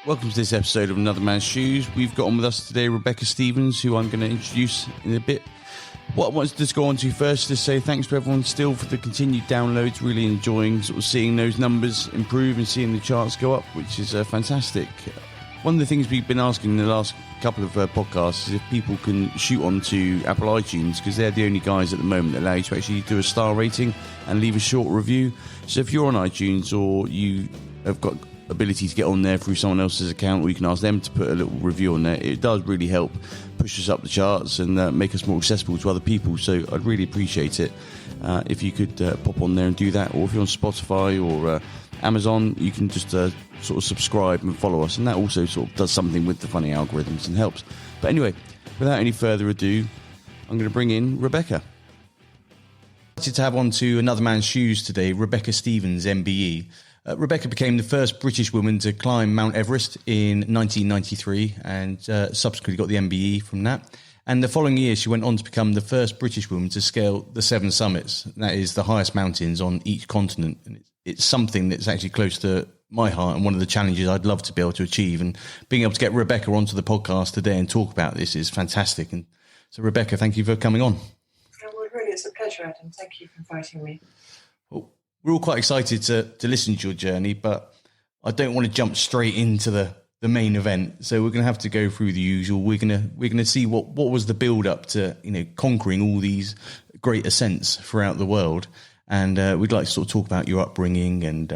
Welcome to this episode of Another Man's Shoes. We've got on with us today Rebecca Stevens, who I'm going to introduce in a bit. What I wanted to just go on to first is say thanks to everyone still for the continued downloads, really enjoying sort of seeing those numbers improve and seeing the charts go up, which is fantastic. One of the things we've been asking in the last couple of podcasts is if people can shoot on to Apple iTunes, because they're the only guys at the moment that allow you to actually do a star rating and leave a short review. So if you're on iTunes or you have got ability to get on there through someone else's account, or you can ask them to put a little review on there, it does really help push us up the charts and make us more accessible to other people. So I'd really appreciate it if you could pop on there and do that, or if you're on Spotify or Amazon, you can just sort of subscribe and follow us, and that also sort of does something with the funny algorithms and helps. But anyway, without any further ado, I'm going to bring in Rebecca. To have on to Another Man's Shoes today, Rebecca Stevens, MBE. Rebecca became the first British woman to climb Mount Everest in 1993 and subsequently got the MBE from that. And the following year, she went on to become the first British woman to scale the 7 summits. That is the highest mountains on each continent. And it's something that's actually close to my heart and one of the challenges I'd love to be able to achieve. And being able to get Rebecca onto the podcast today and talk about this is fantastic. And so, Rebecca, thank you for coming on. Well, really, it's a pleasure, Adam. Thank you for inviting me. Well, we're all quite excited to listen to your journey, but I don't want to jump straight into the main event. So we're going to have to go through the usual. We're going to see what was the build up to, conquering all these great ascents throughout the world. And we'd like to sort of talk about your upbringing and,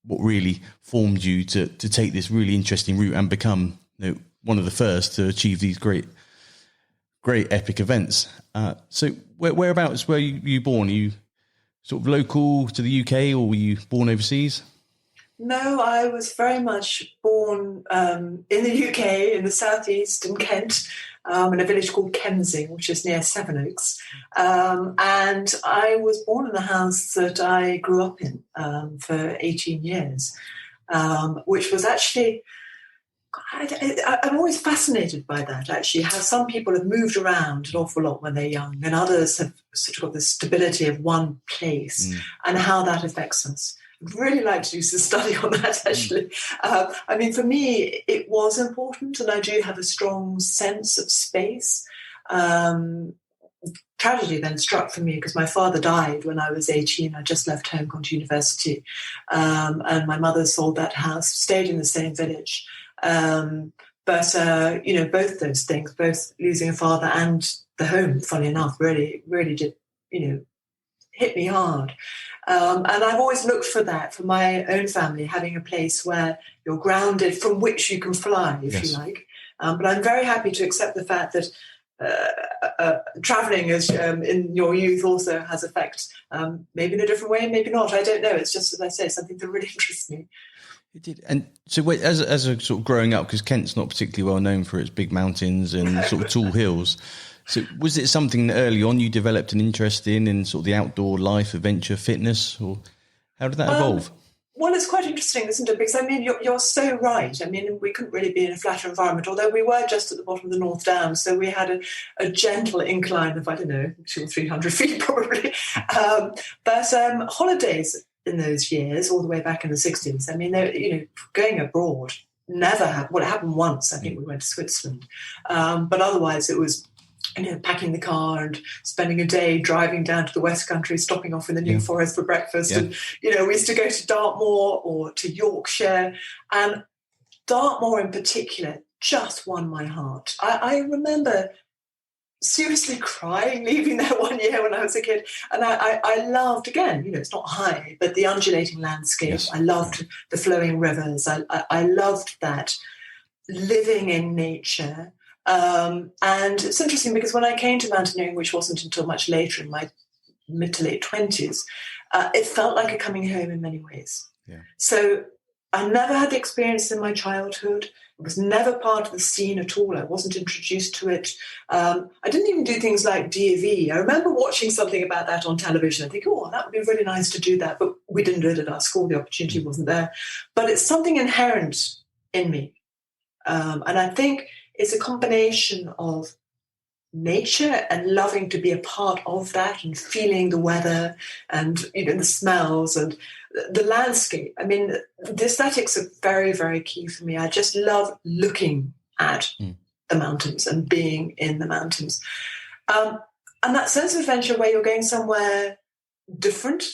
what really formed you to take this really interesting route and become one of the first to achieve these great epic events. So whereabouts were you born? Are you sort of local to the UK, or were you born overseas? No, I was very much born in the UK, in the southeast, in Kent, in a village called Kemsing, which is near Sevenoaks. And I was born in the house that I grew up in for 18 years, which was actually... I'm always fascinated by that, actually, how some people have moved around an awful lot when they're young, and others have sort of got the stability of one place and how that affects us. I'd really like to do some study on that, actually. For me, it was important, and I do have a strong sense of space. Tragedy then struck for me because my father died when I was 18. I just left home, gone to university, and my mother sold that house, stayed in the same village. Both those things, both losing a father and the home, funny enough, really did, hit me hard. And I've always looked for that for my own family, having a place where you're grounded, from which you can fly, if you like. But I'm very happy to accept the fact that traveling in your youth also has effects, maybe in a different way, maybe not. I don't know. It's just, as I say, something that really interests me. It did. And so as a sort of growing up, because Kent's not particularly well known for its big mountains and sort of tall hills. So was it something that early on you developed an interest in sort of the outdoor life, adventure, fitness, or how did that evolve? Well, it's quite interesting, isn't it? Because, you're so right. We couldn't really be in a flatter environment, although we were just at the bottom of the North Dam. So we had a gentle incline of, 200 or 300 feet probably. But holidays in those years, all the way back in the 60s, going abroad never happened. Well, it happened once. I think we went to Switzerland. But otherwise it was, packing the car and spending a day driving down to the West Country, stopping off in the New Forest for breakfast. Yeah. And, we used to go to Dartmoor or to Yorkshire. And Dartmoor in particular just won my heart. I remember seriously crying leaving there one year when I was a kid. And I loved, again, it's not high, but the undulating landscape. Yes. I loved the flowing rivers. I loved that, living in nature. And it's interesting because when I came to mountaineering, which wasn't until much later in my mid to late 20s, it felt like a coming home in many ways. Yeah. So I never had the experience in my childhood. It was never part of the scene at all. I wasn't introduced to it. I didn't even do things like DV. I remember watching something about that on television. I think, that would be really nice to do that. But we didn't do it at our school. The opportunity wasn't there. But it's something inherent in me. And I think it's a combination of nature and loving to be a part of that and feeling the weather and, the smells and the landscape. I mean, the aesthetics are very, very key for me. I just love looking at the mountains and being in the mountains. And that sense of adventure where you're going somewhere different.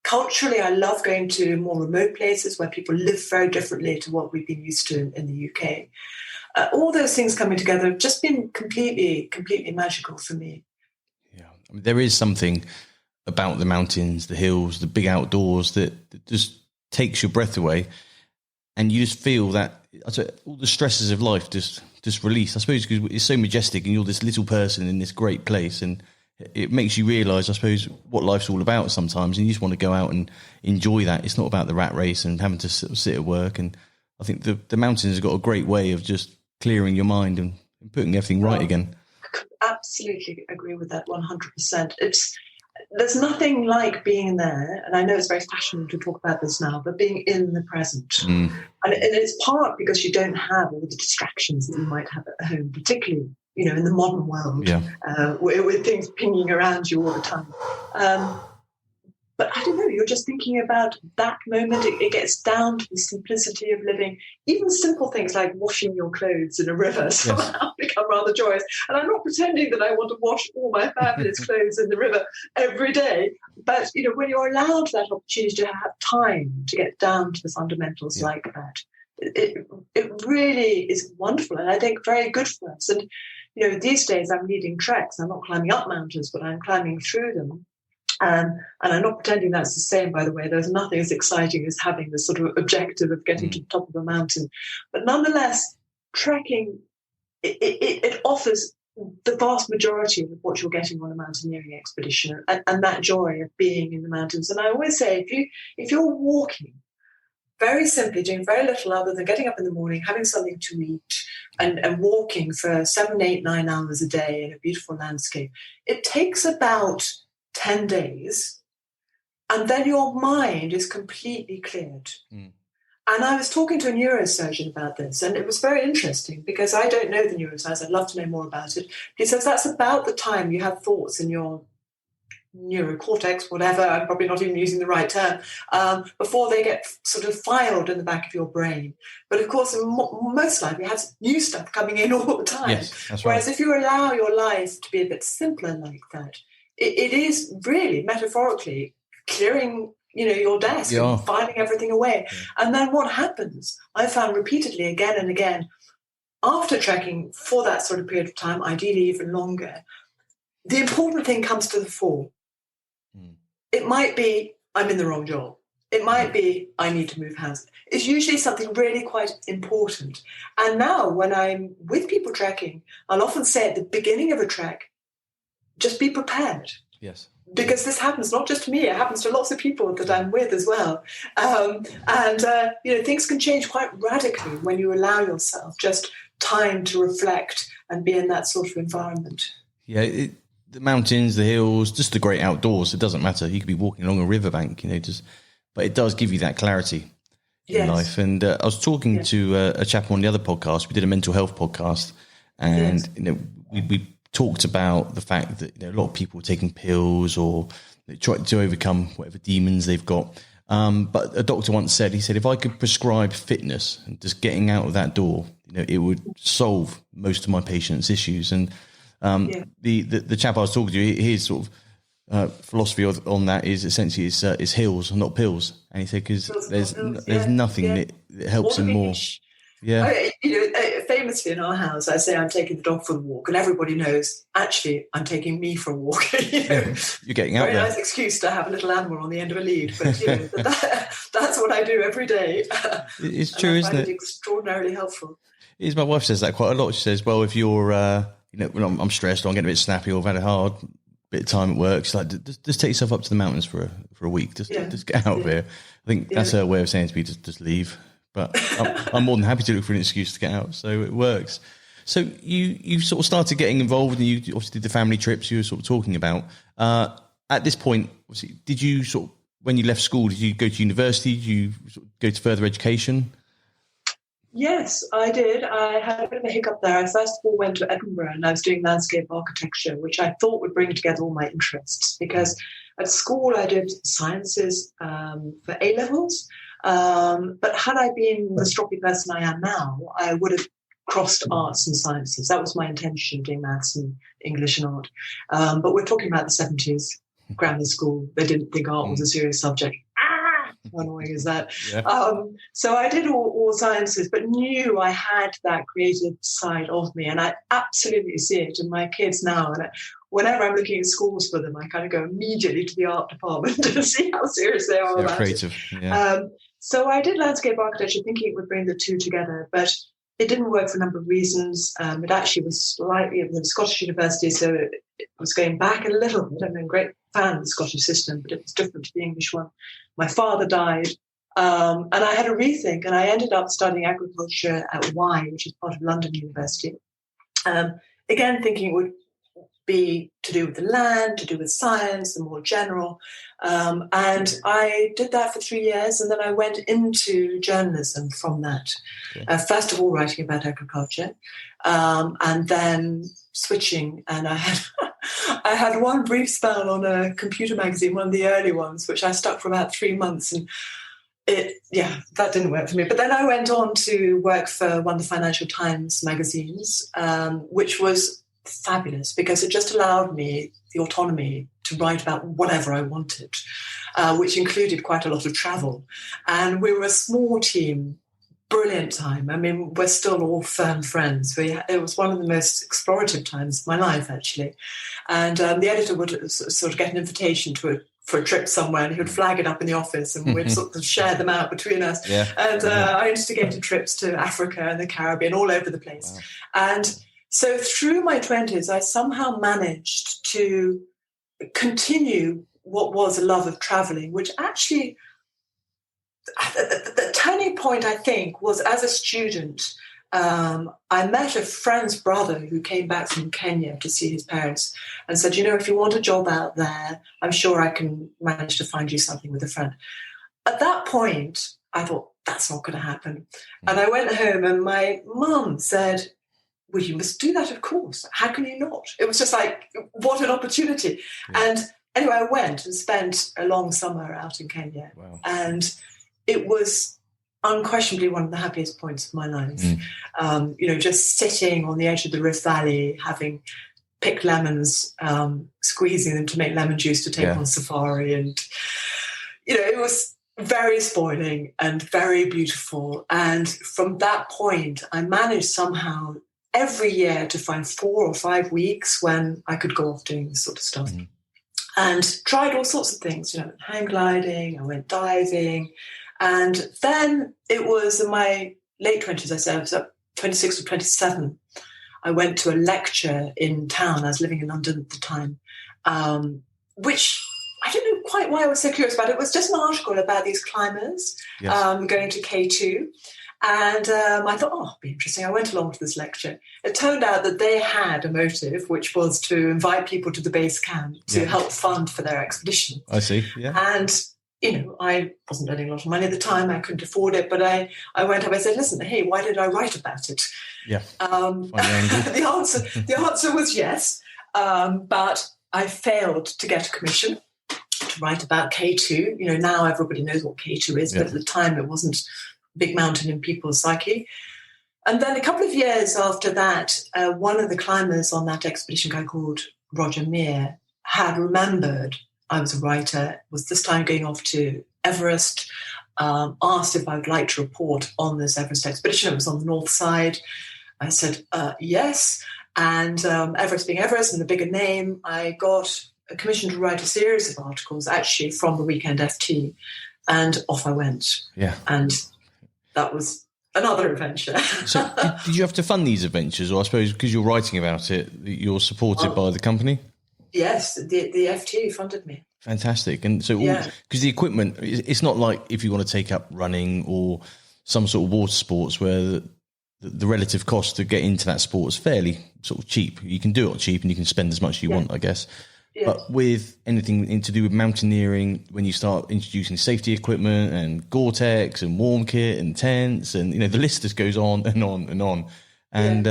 Culturally, I love going to more remote places where people live very differently to what we've been used to in the UK. All those things coming together have just been completely, completely magical for me. Yeah, I mean, there is something about the mountains, the hills, the big outdoors that just takes your breath away, and you just feel that all the stresses of life just release. I suppose because it's so majestic, and you're this little person in this great place, and it makes you realise, I suppose, what life's all about sometimes, and you just want to go out and enjoy that. It's not about the rat race and having to sit at work. And I think the mountains have got a great way of just clearing your mind and putting everything right again. Absolutely agree with that 100%. There's nothing like being there, and I know it's very fashionable to talk about this now, but being in the present. And it's part because you don't have all the distractions that you might have at home, particularly, in the modern world, with things pinging around you all the time. But I don't know, you're just thinking about that moment. It gets down to the simplicity of living. Even simple things like washing your clothes in a river somehow become rather joyous. And I'm not pretending that I want to wash all my fabulous clothes in the river every day. But, when you're allowed that opportunity to have time to get down to the fundamentals like that, it really is wonderful. And I think very good for us. And, these days I'm leading treks. I'm not climbing up mountains, but I'm climbing through them. And I'm not pretending that's the same, by the way. There's nothing as exciting as having this sort of objective of getting to the top of a mountain. But nonetheless, trekking, it offers the vast majority of what you're getting on a mountaineering expedition, and that joy of being in the mountains. And I always say, if you're walking, very simply doing very little other than getting up in the morning, having something to eat, and walking for 7, 8, 9 hours a day in a beautiful landscape, it takes about 10 days, and then your mind is completely cleared. And I was talking to a neurosurgeon about this, and it was very interesting because I don't know the neuroscience. I'd love to know more about it. He says that's about the time you have thoughts in your neurocortex, whatever, I'm probably not even using the right term, before they get sort of filed in the back of your brain. But of course, most likely it has new stuff coming in all the time. Yes, that's Whereas right. if you allow your life to be a bit simpler like that, it is really metaphorically clearing, your desk and filing everything away. And then what happens, I found repeatedly again and again, after trekking for that sort of period of time, ideally even longer, the important thing comes to the fore. It might be I'm in the wrong job. It might be I need to move house. It's usually something really quite important. And now when I'm with people trekking, I'll often say at the beginning of a trek, just be prepared. Yes. Because this happens not just to me, it happens to lots of people that I'm with as well. Things can change quite radically when you allow yourself just time to reflect and be in that sort of environment. Yeah, the mountains, the hills, just the great outdoors. It doesn't matter. You could be walking along a riverbank, but it does give you that clarity in life. And I was talking to a chap on the other podcast. We did a mental health podcast, and we talked about the fact that a lot of people are taking pills or they try to overcome whatever demons they've got. But a doctor once said, he said, if I could prescribe fitness and just getting out of that door, it would solve most of my patients' issues. And the chap I was talking to, his sort of philosophy on that is essentially is hills, not pills. And he said, because there's nothing that helps him more. Yeah. Famously in our house, I say I'm taking the dog for the walk, and everybody knows, actually, I'm taking me for a walk. You're getting out there. Very there. nice excuse to have a little animal on the end of a lead, but that's what I do every day. It's true, isn't it? Extraordinarily helpful. It is. My wife says that quite a lot. She says, well, if you're, when I'm stressed or I'm getting a bit snappy or I've had a hard bit of time at work, she's like, just take yourself up to the mountains for a week. Just get out there. I think that's her way of saying to me, just leave. But I'm more than happy to look for an excuse to get out, so it works. So you sort of started getting involved, and you obviously did the family trips you were sort of talking about. At this point, obviously, did you sort of, when you left school, did you go to university? Did you sort of go to further education? Yes, I did. I had a bit of a hiccup there. I first of all went to Edinburgh and I was doing landscape architecture, which I thought would bring together all my interests because at school I did sciences for A-levels. But had I been the stroppy person I am now, I would have crossed arts and sciences. That was my intention, doing maths and English and art. But we're talking about the 70s, grammar school. They didn't think art was a serious subject. How annoying is that? Yeah. So I did all sciences, but knew I had that creative side of me, and I absolutely see it in my kids now. And whenever I'm looking at schools for them, I kind of go immediately to the art department to see how serious they are about creative. it. Yeah. So I did landscape architecture, thinking it would bring the two together, but it didn't work for a number of reasons. It actually was it was a Scottish university, so it was going back a little bit. I'm a great fan of the Scottish system, but it was different to the English one. My father died, and I had a rethink, and I ended up studying agriculture at Y, which is part of London University. Again, thinking it would be to do with the land, to do with science, the more general. And I did that for 3 years, and then I went into journalism from that. Okay. First of all, writing about agriculture, and then switching. And I had one brief spell on a computer magazine, one of the early ones, which I stuck for about 3 months, and that didn't work for me. But then I went on to work for one of the Financial Times magazines, which was fabulous because it just allowed me the autonomy to write about whatever I wanted, which included quite a lot of travel. And we were a small team, brilliant time. I mean, we're still all firm friends. It was one of the most explorative times of my life, actually. And the editor would sort of get an invitation for a trip somewhere, and he would flag it up in the office, and we'd sort of share them out between us. Yeah. And I instigated trips to Africa and the Caribbean, all over the place. Wow. And so through my 20s, I somehow managed to continue what was a love of traveling, which actually, the turning point, I think, was as a student. I met a friend's brother who came back from Kenya to see his parents and said, if you want a job out there, I'm sure I can manage to find you something with a friend. At that point, I thought, that's not going to happen. And I went home and my mum said, well, you must do that, of course. How can you not? It was just like, what an opportunity. Yeah. And anyway, I went and spent a long summer out in Kenya. Wow. And it was unquestionably one of the happiest points of my life. Just sitting on the edge of the Rift Valley, having picked lemons, squeezing them to make lemon juice to take on safari. And, it was very spoiling and very beautiful. And from that point, I managed somehow every year to find 4 or 5 weeks when I could go off doing this sort of stuff. And tried all sorts of things, hang gliding, I went diving. And then it was in my late 20s, I said, I was up 26 or 27. I went to a lecture in town. I was living in London at the time, which I don't know quite why I was so curious about. It was just an article about these climbers going to K2. And I thought, it'd be interesting. I went along to this lecture. It turned out that they had a motive, which was to invite people to the base camp to help fund for their expedition. I see, yeah. And, I wasn't earning a lot of money at the time. I couldn't afford it. But I went up, I said, listen, hey, why did I write about it? Yeah. The answer was yes. But I failed to get a commission to write about K2. Now everybody knows what K2 is, but at the time it wasn't big mountain in people's psyche. And then a couple of years after that, one of the climbers on that expedition, a guy called Roger Meir, had remembered I was a writer, was this time going off to Everest, asked if I would like to report on this Everest expedition. It was on the north side. I said, yes. And Everest being Everest and the bigger name, I got a commission to write a series of articles, actually from the Weekend FT. And off I went. Yeah. And that was another adventure. So did you have to fund these adventures? Or I suppose because you're writing about it, you're supported by the company? Yes, the FT funded me. Fantastic. And so, because the equipment, it's not like if you want to take up running or some sort of water sports where the relative cost to get into that sport is fairly sort of cheap. You can do it cheap and you can spend as much as you want, I guess. Yes. But with anything to do with mountaineering, when you start introducing safety equipment and Gore-Tex and warm kit and tents, and the list just goes on and on and on, and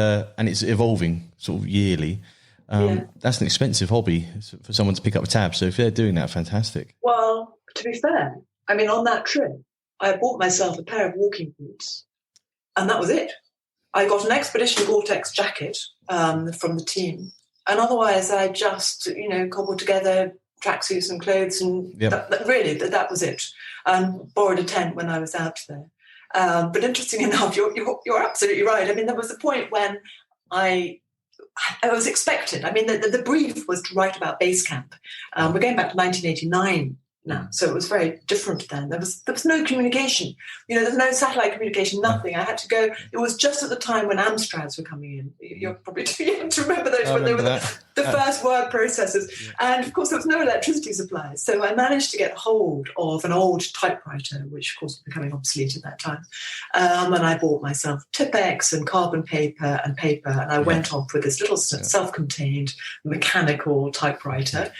it's evolving sort of yearly. That's an expensive hobby for someone to pick up a tab. So if they're doing that, fantastic. Well, to be fair, I mean, on that trip, I bought myself a pair of walking boots, and that was it. I got an expedition Gore-Tex jacket from the team, and otherwise I just, cobbled together tracksuits and clothes, and that was it. And borrowed a tent when I was out there. But interesting enough, you're absolutely right. I mean, there was a point when I was expected. I mean, the brief was to write about base camp. We're going back to 1989 now, so it was very different then. There was no communication. There was no satellite communication, nothing. I had to go. It was just at the time when Amstrads were coming in. You're probably too young to remember those, when they were the first word processors. Yeah. And, of course, there was no electricity supply. So I managed to get hold of an old typewriter, which, of course, was becoming obsolete at that time. And I bought myself Tipex and carbon paper, and I went off with this little self-contained mechanical typewriter.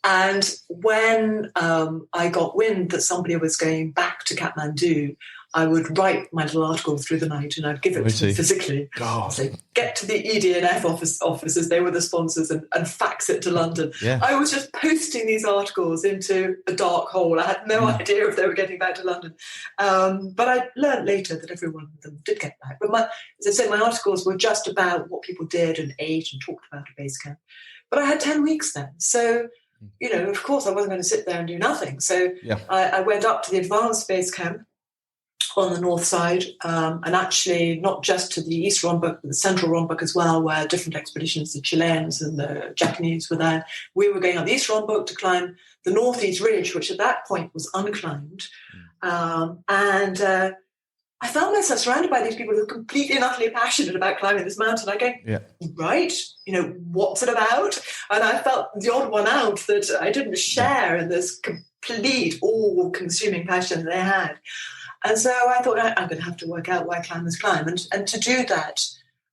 And when I got wind that somebody was going back to Kathmandu, I would write my little article through the night, and I'd give it to them physically. So get to the ED&F offices, they were the sponsors, and fax it to London. Yeah. I was just posting these articles into a dark hole. I had no idea if they were getting back to London. But I learned later that every one of them did get back. But as I said, my articles were just about what people did and ate and talked about at base camp. But I had 10 weeks then. So, of course, I wasn't going to sit there and do nothing. So I went up to the advanced base camp on the north side, and actually not just to the East Rongbuk, but the Central Rongbuk as well, where different expeditions, the Chileans and the Japanese were there. We were going up the East Rongbuk to climb the Northeast Ridge, which at that point was unclimbed. And I found myself surrounded by these people who were completely and utterly passionate about climbing this mountain. I go, right, what's it about? And I felt the odd one out that I didn't share in this complete, all-consuming passion they had. And so I thought, I'm going to have to work out why climbers climb. And to do that,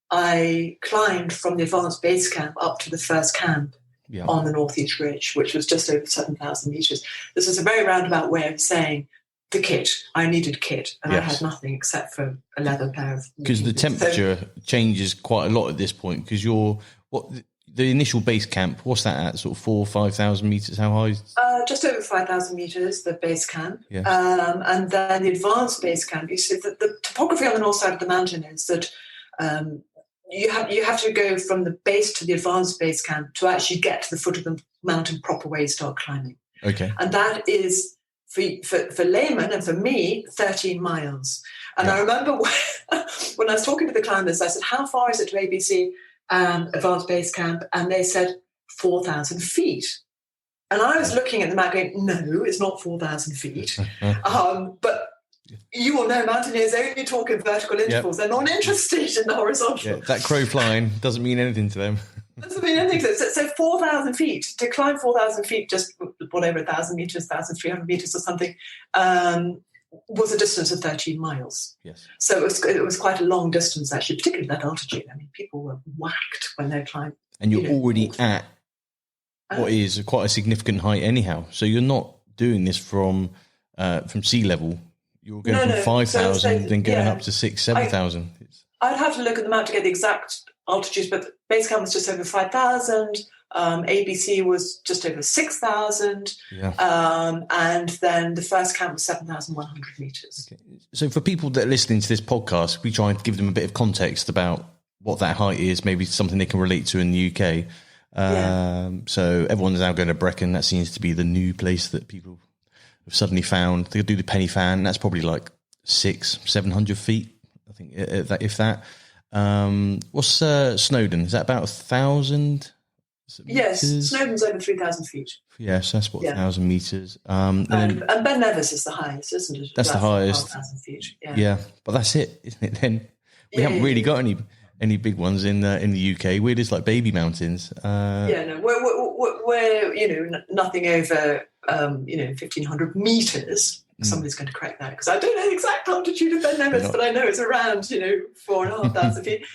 I climbed from the advanced base camp up to the first camp on the Northeast Ridge, which was just over 7,000 meters. This was a very roundabout way of saying the kit. I needed kit, and I had nothing except for a leather pair of... Because the temperature changes quite a lot at this point, because the initial base camp, what's that at? Sort of 4,000 or 5,000 meters? How high? Just over 5,000 meters, the base camp. And then the advanced base camp, you see that the topography on the north side of the mountain is that you have to go from the base to the advanced base camp to actually get to the foot of the mountain proper way you start climbing. Okay. And that is, for laymen and for me, 13 miles. And I remember when I was talking to the climbers, I said, how far is it to ABC advanced base camp? And they said 4,000 feet. And I was looking at the map going, no, it's not 4,000 feet. But you will know mountaineers only talk in vertical intervals. They're not interested in the horizontal. That crow flying doesn't mean anything to them. Doesn't mean anything. So 4,000 feet, to climb 4,000 feet, just whatever, 1,000 meters, 1,300 meters or something, was a distance of 13 miles. Yes. So it was quite a long distance, actually, particularly at that altitude. I mean, people were whacked when they climbed. And you're already at what is quite a significant height anyhow. So you're not doing this from sea level. You're going from 5,000, then going up to 6,000, 7,000. I'd have to look at the map to get the exact altitudes, but base camp was just over 5,000. ABC was just over 6,000. And then the first camp was 7,100 meters. Okay. So for people that are listening to this podcast, we try and give them a bit of context about what that height is, maybe something they can relate to in the UK. So everyone's now going to Brecon. That seems to be the new place that people have suddenly found. They'll do the penny fan. That's probably like 600-700 feet, I think, if that. What's Snowdon? Is that about 1,000? Yes, Snowdon's over 3,000 feet. Yes, that's what 1,000 meters. And Ben Nevis is the highest, isn't it? That's the highest. 12,000 feet. Yeah, but that's it, isn't it? Then we haven't really got any big ones in the UK. We're just like baby mountains. We're nothing over 1,500 meters. Somebody's going to correct that because I don't know the exact altitude of Ben Nevis, but I know it's around 4,500 feet.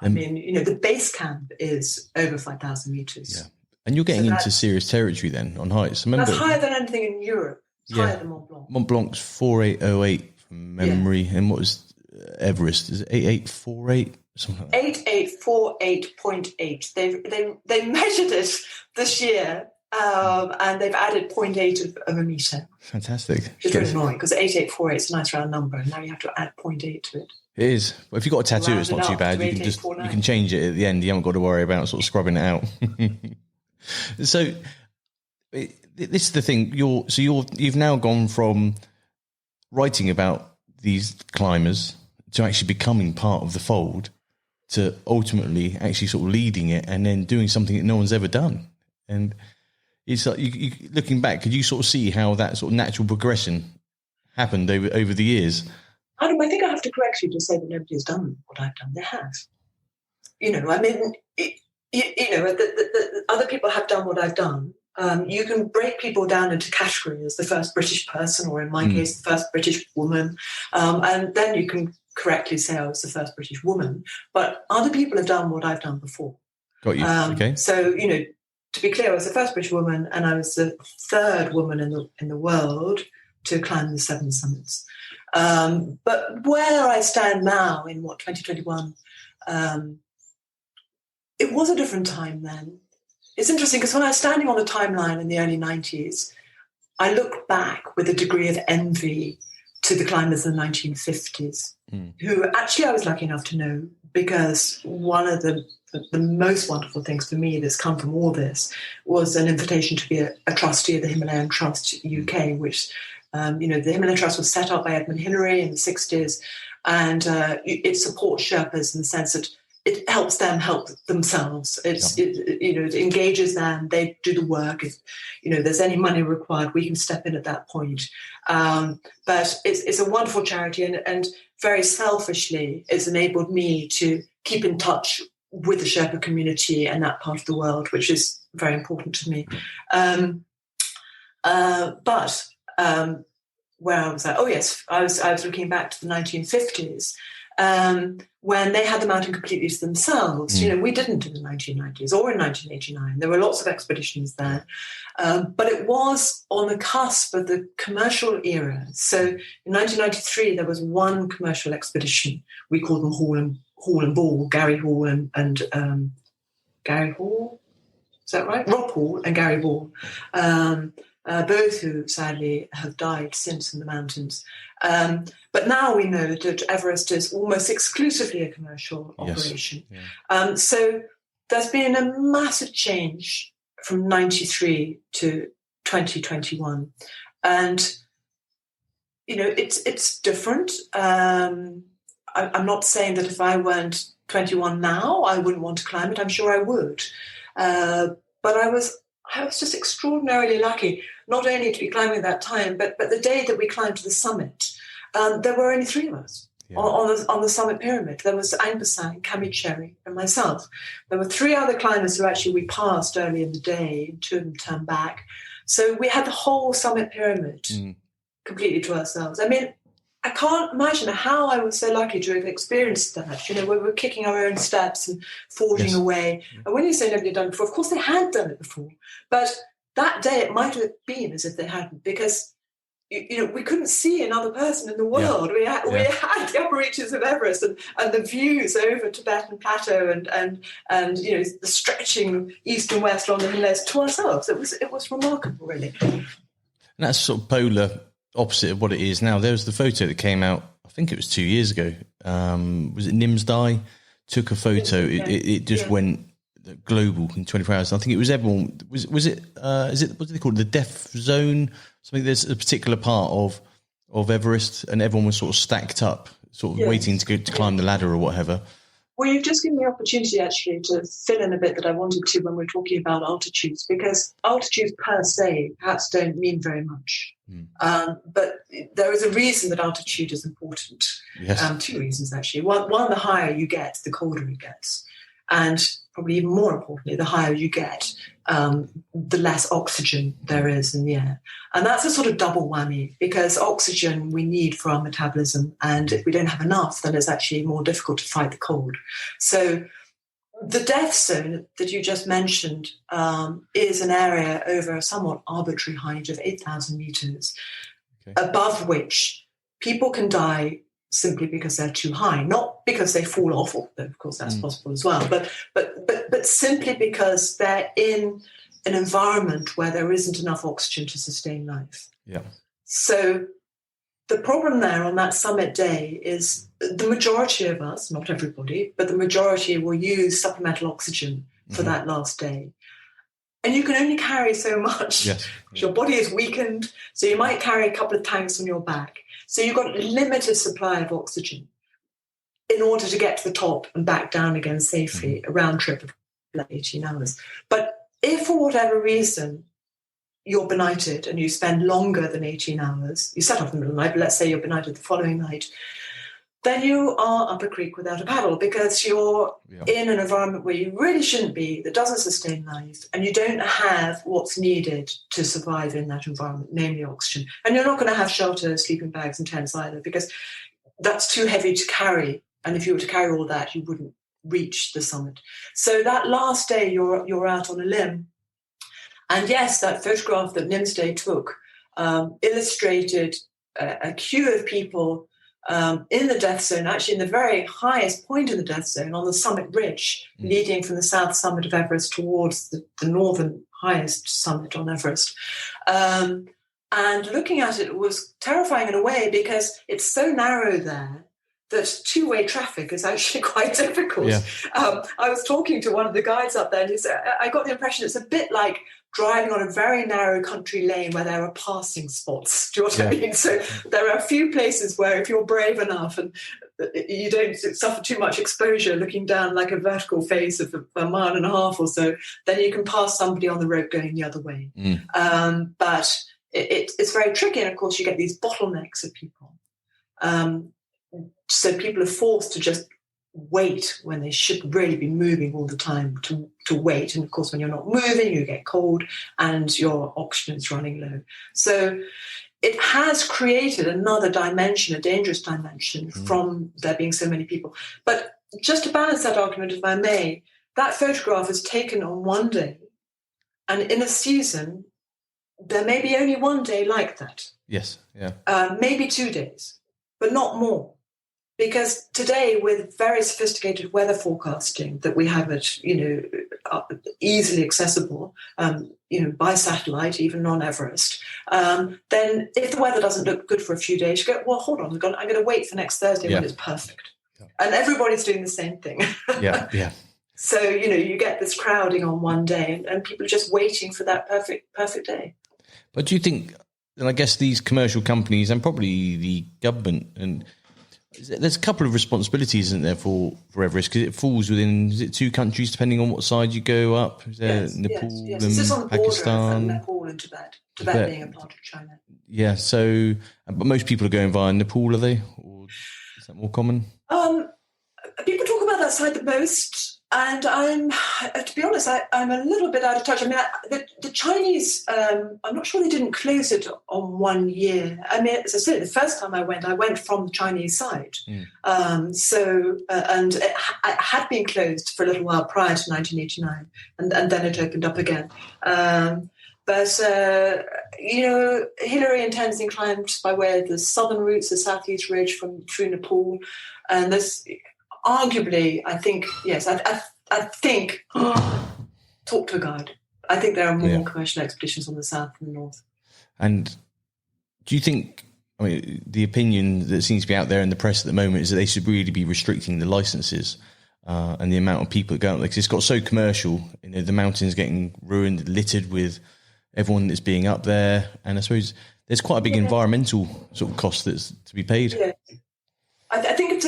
I mean, the base camp is over 5,000 meters. Yeah. And you're getting into serious territory then on heights. That's higher than anything in Europe. It's higher than Mont Blanc. Mont Blanc's 4,808 from memory. And what was Everest? Is it 8,848? Something like that. 8,848.8. They measured it this year, and they've added 0.8 of a metre. Fantastic. Which is really annoying, because 8,848 is a nice round number, and now you have to add 0.8 to it. It is. Well, if you've got a tattoo, it's not too bad. You can change it at the end. You haven't got to worry about sort of scrubbing it out. So this is the thing. You've now gone from writing about these climbers to actually becoming part of the fold, to ultimately actually sort of leading it and then doing something that no one's ever done. And it's like, you looking back, could you sort of see how that sort of natural progression happened over the years? Adam, I think I have to correct you to say that nobody's done what I've done. They have. I mean, the other people have done what I've done. You can break people down into categories: the first British person, or in my case, the first British woman, and then you can correctly say I was the first British woman. But other people have done what I've done before. Got you. Okay. So to be clear, I was the first British woman, and I was the third woman in the world to climb the 7 summits. But where I stand now in 2021, it was a different time then. It's interesting because when I was standing on the timeline in the early 90s, I look back with a degree of envy to the climbers in the 1950s, who actually I was lucky enough to know, because one of the most wonderful things for me that's come from all this was an invitation to be a trustee of the Himalayan Trust UK, which, the Himalayan Trust was set up by Edmund Hillary in the 60s, and it supports Sherpas in the sense that it helps them help themselves. It engages them. They do the work. If there's any money required, we can step in at that point. But it's a wonderful charity, and very selfishly, it's enabled me to keep in touch with the Sherpa community and that part of the world, which is very important to me. But where I was at, I was looking back to the 1950s. When they had the mountain completely to themselves. We didn't in the 1990s or in 1989. There were lots of expeditions there. But it was on the cusp of the commercial era. So in 1993, there was one commercial expedition. We called them Hall and Ball, Gary Hall and Gary Hall? Is that right? Rob Hall and Gary Ball. Both who sadly have died since in the mountains. But now we know that Everest is almost exclusively a commercial operation. Yeah. So there's been a massive change from 93 to 2021. And, it's different. I'm not saying that if I weren't 21 now, I wouldn't want to climb it. I'm sure I would. But I was just extraordinarily lucky, not only to be climbing at that time, but the day that we climbed to the summit, there were only 3 of us on the summit pyramid. There was Angbasang, Cami Cherry, and myself. There were 3 other climbers who actually we passed early in the day, 2 of them turned back. So we had the whole summit pyramid completely to ourselves. I mean, I can't imagine how I was so lucky to have experienced that. We were kicking our own steps and forging away. And when you say nobody had done it before, of course they had done it before. But that day it might have been as if they hadn't, because we couldn't see another person in the world. Yeah. We had the upper reaches of Everest and the views over Tibetan Plateau and the stretching east and west along the Himalayas to ourselves. It was remarkable, really. And that's sort of polar opposite of what it is now. There was the photo that came out, I think it was 2 years ago. Was it Nimsdai? Took a photo. It just went global in 24 hours. I think it was everyone. Was it? Is it? What do they call it? The death zone? Something. There's a particular part of Everest, and everyone was sort of stacked up, sort of waiting to climb the ladder or whatever. Well, you've just given me the opportunity, actually, to fill in a bit that I wanted to when we're talking about altitudes, because altitudes per se perhaps don't mean very much. But there is a reason that altitude is important. Yes. 2 reasons, actually. One, the higher you get, the colder it gets. And probably even more importantly, the higher you get, the less oxygen there is in the air. And that's a sort of double whammy, because oxygen we need for our metabolism. And if we don't have enough, then it's actually more difficult to fight the cold. So the death zone that you just mentioned is an area over a somewhat arbitrary height of 8,000 meters, above which people can die simply because they're too high, not because they fall off, although of course that's possible as well, but simply because they're in an environment where there isn't enough oxygen to sustain life. Yeah. So the problem there on that summit day is the majority of us, not everybody, but the majority will use supplemental oxygen for that last day. And you can only carry so much. Yes. Your body is weakened, so you might carry a couple of tanks on your back. So you've got a limited supply of oxygen in order to get to the top and back down again safely, a round trip of like 18 hours. But if for whatever reason you're benighted and you spend longer than 18 hours, you set off in the middle of the night, but let's say you're benighted the following night, then you are up a creek without a paddle, because you're in an environment where you really shouldn't be, that doesn't sustain life, and you don't have what's needed to survive in that environment, namely oxygen. And you're not going to have shelter, sleeping bags and tents either, because that's too heavy to carry. And if you were to carry all that, you wouldn't reach the summit. So that last day, you're out on a limb. And yes, that photograph that Nimsday took illustrated a queue of people in the death zone, actually in the very highest point in the death zone, on the summit ridge, leading from the south summit of Everest towards the northern highest summit on Everest. And looking at it was terrifying in a way, because it's so narrow there that two-way traffic is actually quite difficult. Yeah. I was talking to one of the guides up there, and he said, I got the impression it's a bit like driving on a very narrow country lane where there are passing spots. Do you know what I mean? So there are a few places where if you're brave enough and you don't suffer too much exposure looking down like a vertical face of a mile and a half or so, then you can pass somebody on the road going the other way. But it's very tricky. And of course, you get these bottlenecks of people. So people are forced to just wait when they should really be moving all the time, to wait. And of course, when you're not moving, you get cold and your oxygen is running low. So it has created another dimension, a dangerous dimension, from there being so many people. But just to balance that argument, if I may, that photograph is taken on one day. And in a season, there may be only one day like that. Yes, yeah. Maybe 2 days, but not more. Because today, with very sophisticated weather forecasting that we have at, easily accessible, by satellite, even on Everest, then if the weather doesn't look good for a few days, you go, well, hold on, I'm going to wait for next Thursday when it's perfect. Yeah. And everybody's doing the same thing. Yeah. So, you get this crowding on one day, and people are just waiting for that perfect day. But do you think, and I guess these commercial companies and probably the government, and there's a couple of responsibilities, isn't there, for Everest, because it falls within, is it 2 countries depending on what side you go up? Is there Nepal yes. and It's on the Pakistan? Border of Nepal and Tibet. Tibet being a part of China. Yeah, so but most people are going via Nepal, are they? Or is that more common? People talk about that side the most. And to be honest, I'm a little bit out of touch. I mean, the Chinese, I'm not sure they didn't close it on 1 year. I mean, as I said, the first time I went from the Chinese side. And it had been closed for a little while prior to 1989, and then it opened up again. But Hillary and Tenzing climbed by way of the southern routes, the southeast ridge through Nepal, and there's arguably, I think, yes, I think, talk to a guide. I think there are more commercial expeditions on the south than the north. And do you think, I mean, the opinion that seems to be out there in the press at the moment is that they should really be restricting the licenses and the amount of people that go out there, because it's got so commercial, the mountains getting ruined, littered with everyone that's being up there, and I suppose there's quite a big environmental sort of cost that's to be paid. Yeah. I think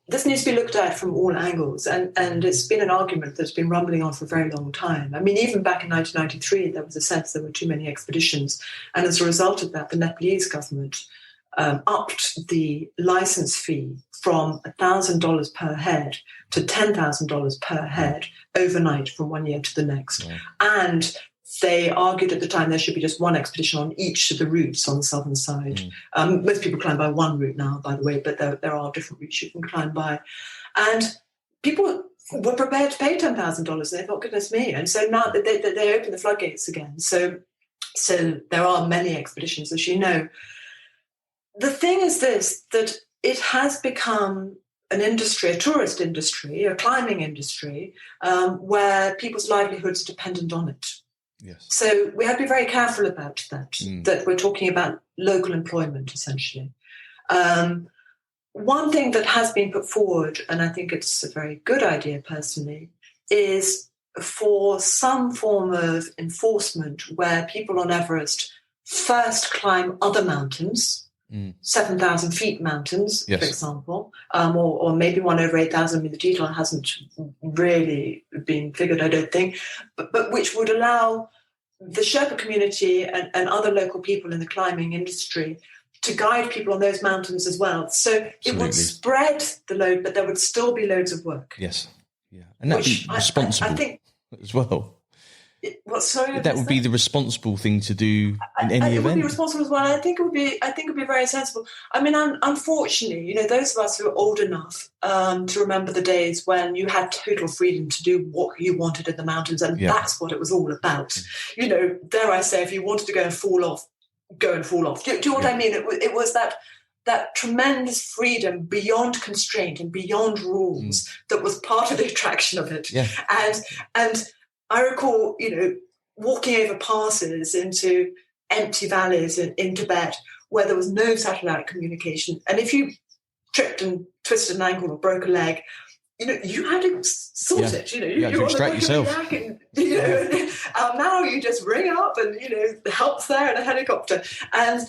this needs to be looked at from all angles, and it's been an argument that's been rumbling on for a very long time. I mean, even back in 1993, there was a sense there were too many expeditions, and as a result of that, the Nepalese government upped the license fee from $1,000 per head to $10,000 per head overnight from one year to the next. Yeah. And they argued at the time there should be just one expedition on each of the routes on the southern side. Most people climb by one route now, by the way, but there are different routes you can climb by. And people were prepared to pay $10,000. They thought, goodness me. And so now they opened the floodgates again. So there are many expeditions, as you know. The thing is this, that it has become an industry, a tourist industry, a climbing industry, where people's livelihoods are dependent on it. Yes. So we have to be very careful about that, that we're talking about local employment, essentially. One thing that has been put forward, and I think it's a very good idea personally, is for some form of enforcement where people on Everest first climb other mountains, 7,000 feet mountains, for example, or maybe one over 8,000. I mean, the detail hasn't really been figured, I don't think, but which would allow the Sherpa community and other local people in the climbing industry to guide people on those mountains as well. So it would spread the load, but there would still be loads of work. Yes. Yeah. And that'd be responsible I think, as well. That would be the responsible thing to do in any event. It would be responsible as well. I think it would be very sensible. I mean, unfortunately, those of us who are old enough to remember the days when you had total freedom to do what you wanted in the mountains, and that's what it was all about. Dare I say, if you wanted to go and fall off, go and fall off. Do you know what I mean? It was that tremendous freedom beyond constraint and beyond rules that was part of the attraction of it. Yeah. And I recall, walking over passes into empty valleys in Tibet where there was no satellite communication. And if you tripped and twisted an ankle or broke a leg, you had to sort it. You had to extract yourself. And, now you just ring up and, the help's there in a helicopter. And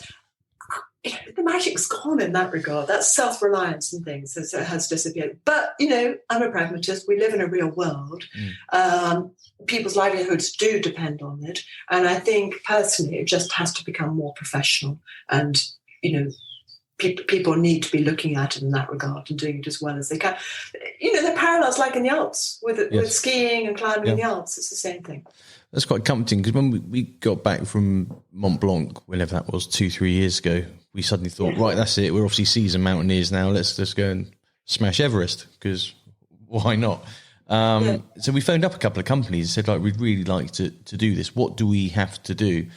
the magic's gone in that regard. That self-reliance and things has disappeared. But, I'm a pragmatist. We live in a real world. People's livelihoods do depend on it. And I think, personally, it just has to become more professional. And, people need to be looking at it in that regard and doing it as well as they can. The parallels like in the Alps with skiing and climbing in the Alps. It's the same thing. That's quite comforting because when we got back from Mont Blanc, whenever that was, 2-3 years ago, we suddenly thought, right, that's it. We're obviously seasoned mountaineers now. Let's just go and smash Everest because why not? So we phoned up a couple of companies and said, we'd really like to do this. What do we have to do?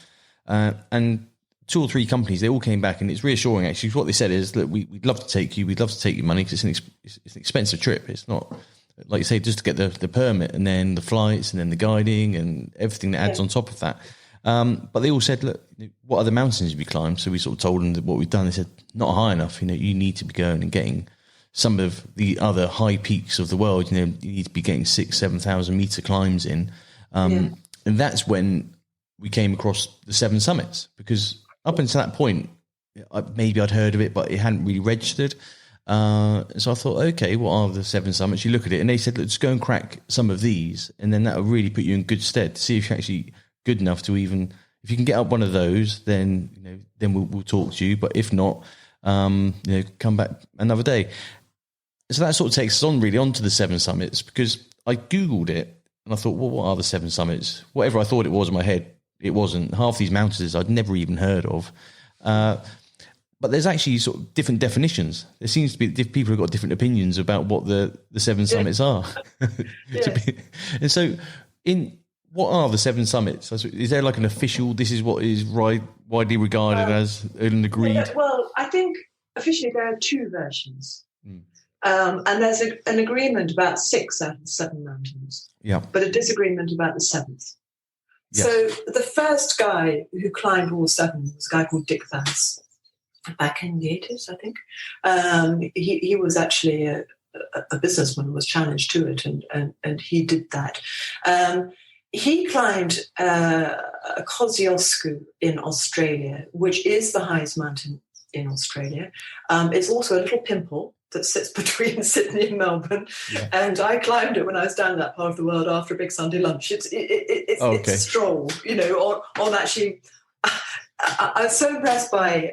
And 2 or 3 companies, they all came back, and it's reassuring, actually. What they said is that we'd love to take you. We'd love to take your money because it's an expensive trip. It's not, like you say, just to get the permit and then the flights and then the guiding and everything that adds on top of that. But they all said, look, what other mountains have you climbed? So we sort of told them what we've done. They said, not high enough. You need to be going and getting some of the other high peaks of the world. You need to be getting 6,000-7,000 meter climbs in. And that's when we came across the 7 summits, because up until that point, maybe I'd heard of it, but it hadn't really registered. So I thought, okay, what are the 7 summits? You look at it, and they said, let's go and crack some of these, and then that will really put you in good stead to see if you're actually good enough to even, if you can get up one of those, then then we'll talk to you. But if not, come back another day. So that sort of takes us on really onto the 7 summits, because I Googled it and I thought, well, what are the 7 summits? Whatever I thought it was in my head, it wasn't. Half these mountains I'd never even heard of. But there's actually sort of different definitions. There seems to be people have got different opinions about what the 7 summits are. And so what are the 7 summits? Is there like an official, this is what is widely regarded as an agreed? Well, I think officially there are 2 versions. And there's an agreement about 6 out of the 7 mountains, but a disagreement about the 7th. Yes. So the first guy who climbed all 7 was a guy called Dick Vance, back in the 80s, I think. He was actually a businessman who was challenged to it, and he did that. He climbed Kosciuszko in Australia, which is the highest mountain in Australia. It's also a little pimple that sits between Sydney and Melbourne, and I climbed it when I was down in that part of the world after a big Sunday lunch. It's a stroll, on actually I was so impressed by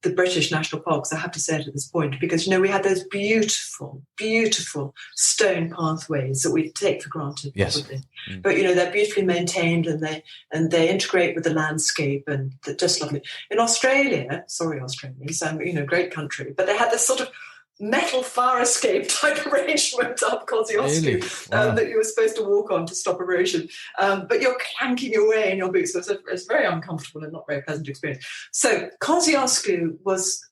the British national parks, I have to say it at this point, because, we had those beautiful, beautiful stone pathways that we take for granted, probably. Mm. But, they're beautifully maintained and they integrate with the landscape and they're just lovely. In Australia, sorry, Australians, great country, but they had this sort of metal fire escape type arrangement up Kosciuszko Really? Wow. that you were supposed to walk on to stop erosion. But you're clanking your way in your boots, so it's very uncomfortable and not very pleasant experience. So Kosciuszko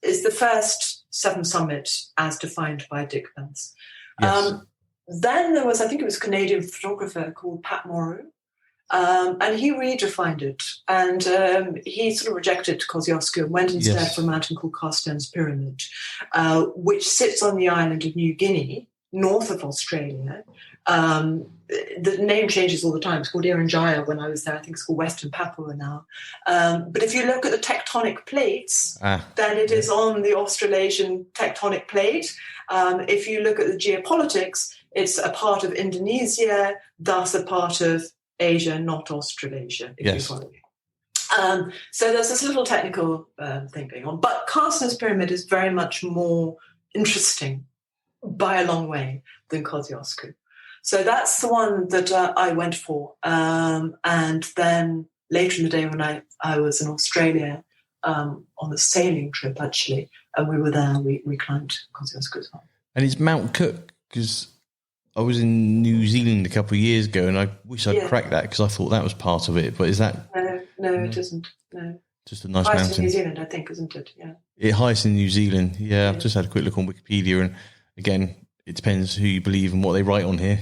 is the first Seven Summit as defined by Dick Vance. Yes. Then there was, I think it was a Canadian photographer called Pat Morrow, and he redefined it. And he sort of rejected Kosciuszko and went instead for a mountain called Carsten's Pyramid, which sits on the island of New Guinea, north of Australia. The name changes all the time. It's called Irian when I was there. I think it's called Western Papua now. But if you look at the tectonic plates, then it is on the Australasian tectonic plate. If you look at the geopolitics, it's a part of Indonesia, thus a part of Asia, not Australasia, if you follow me. So there's this little technical thing going on. But Carsten's Pyramid is very much more interesting by a long way than Kosciuszko. So that's the one that I went for. And then later in the day when I was in Australia on a sailing trip, actually, and we were there, we climbed Kosciuszko as well. And it's Mount Cook, because I was in New Zealand a couple of years ago, and I wish I'd cracked that because I thought that was part of it. But is that? No, it isn't. No, just a nice highest mountain. in New Zealand, I think, isn't it? Yeah. It highest in New Zealand. Yeah, I've just had a quick look on Wikipedia, and again, it depends who you believe and what they write on here.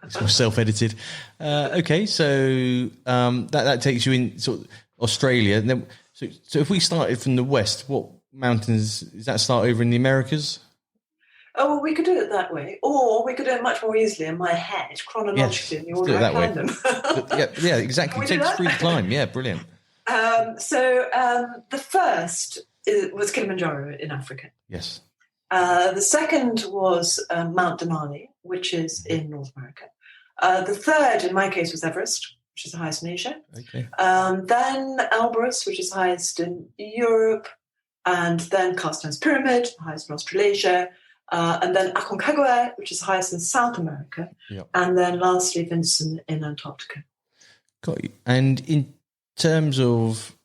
It's all self-edited. Okay, so that takes you in sort of Australia. And then, so if we started from the west, what mountains does that start over in the Americas? Oh, well, we could do it that way. Or we could do it much more easily in my head, chronologically, in the order I planned them. yeah, exactly. Take us through the climb. Yeah, brilliant. So the first was Kilimanjaro in Africa. Yes. The second was Mount Denali, which is in North America. The third, in my case, was Everest, which is the highest in Asia. Okay. Then Elbrus, which is highest in Europe. And then Carsten's Pyramid, highest in Australasia. And then Aconcagua, which is highest in South America. Yep. And then lastly, Vinson in Antarctica. Got you. And in terms of,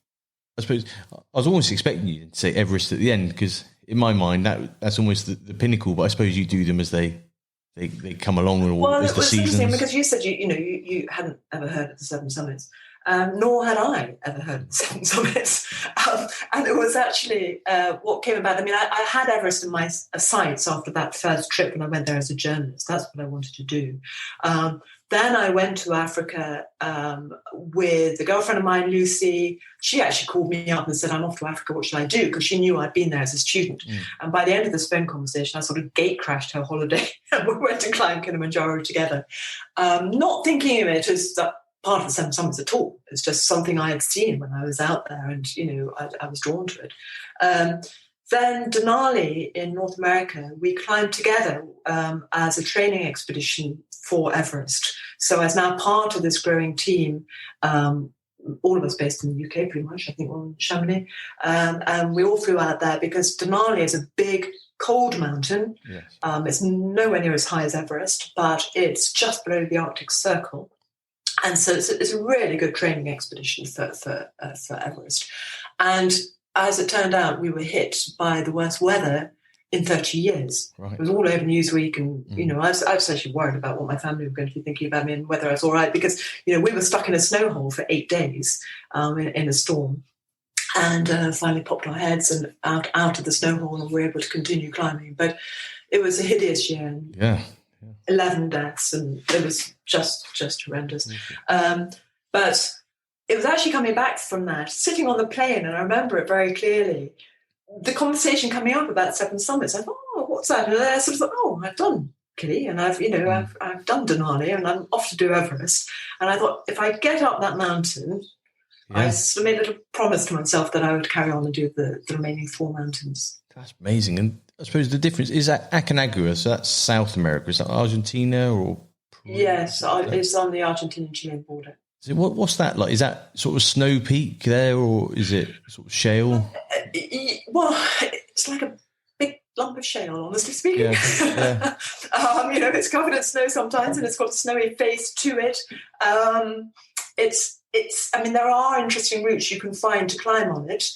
I suppose, I was almost expecting you to say Everest at the end, because in my mind, that's almost the pinnacle, but I suppose you do them as they come along, or as the seasons. Interesting because you said you hadn't ever heard of the Seven Summits, nor had I ever heard of the Seven Summits, and it was actually what came about. I mean, I had Everest in my sights after that first trip when I went there as a journalist. That's what I wanted to do. Then I went to Africa with a girlfriend of mine, Lucy. She actually called me up and said, I'm off to Africa, what should I do? Because she knew I'd been there as a student. And by the end of this phone conversation, I sort of gate crashed her holiday and we went to climb Kilimanjaro together. Not thinking of it as part of the Seven Summits at all. It's just something I had seen when I was out there and, I was drawn to it. Then Denali in North America, we climbed together as a training expedition for Everest. So as now part of this growing team, all of us based in the UK pretty much, I think we're in Chamonix, and we all flew out there because Denali is a big, cold mountain. Yes. It's nowhere near as high as Everest, but it's just below the Arctic Circle. And so it's a really good training expedition for Everest. And as it turned out, we were hit by the worst weather in 30 years. Right. It was all over Newsweek, and I was actually worried about what my family were going to be thinking about me and whether I was all right, because we were stuck in a snow hole for 8 days in a storm, and finally popped our heads and out of the snow hole, and were able to continue climbing. But it was a hideous year. And 11 deaths, and it was just horrendous. But it was actually coming back from that, sitting on the plane, and I remember it very clearly, the conversation coming up about Seven Summits. I thought, oh, what's that? And I sort of thought, oh, I've done Kili, and I've done Denali, and I'm off to do Everest. And I thought, if I get up that mountain, I sort of made a little promise to myself that I would carry on and do the remaining 4 mountains. That's amazing. And I suppose the difference is that Aconcagua, so that's South America. Is that Argentina or Peru? Yes, it's on the Argentine-Chilean border. So what's that like? Is that sort of snow peak there, or is it sort of shale? Well, it's like a big lump of shale, honestly speaking. Yeah. It's covered in snow sometimes, and it's got a snowy face to it. There are interesting routes you can find to climb on it.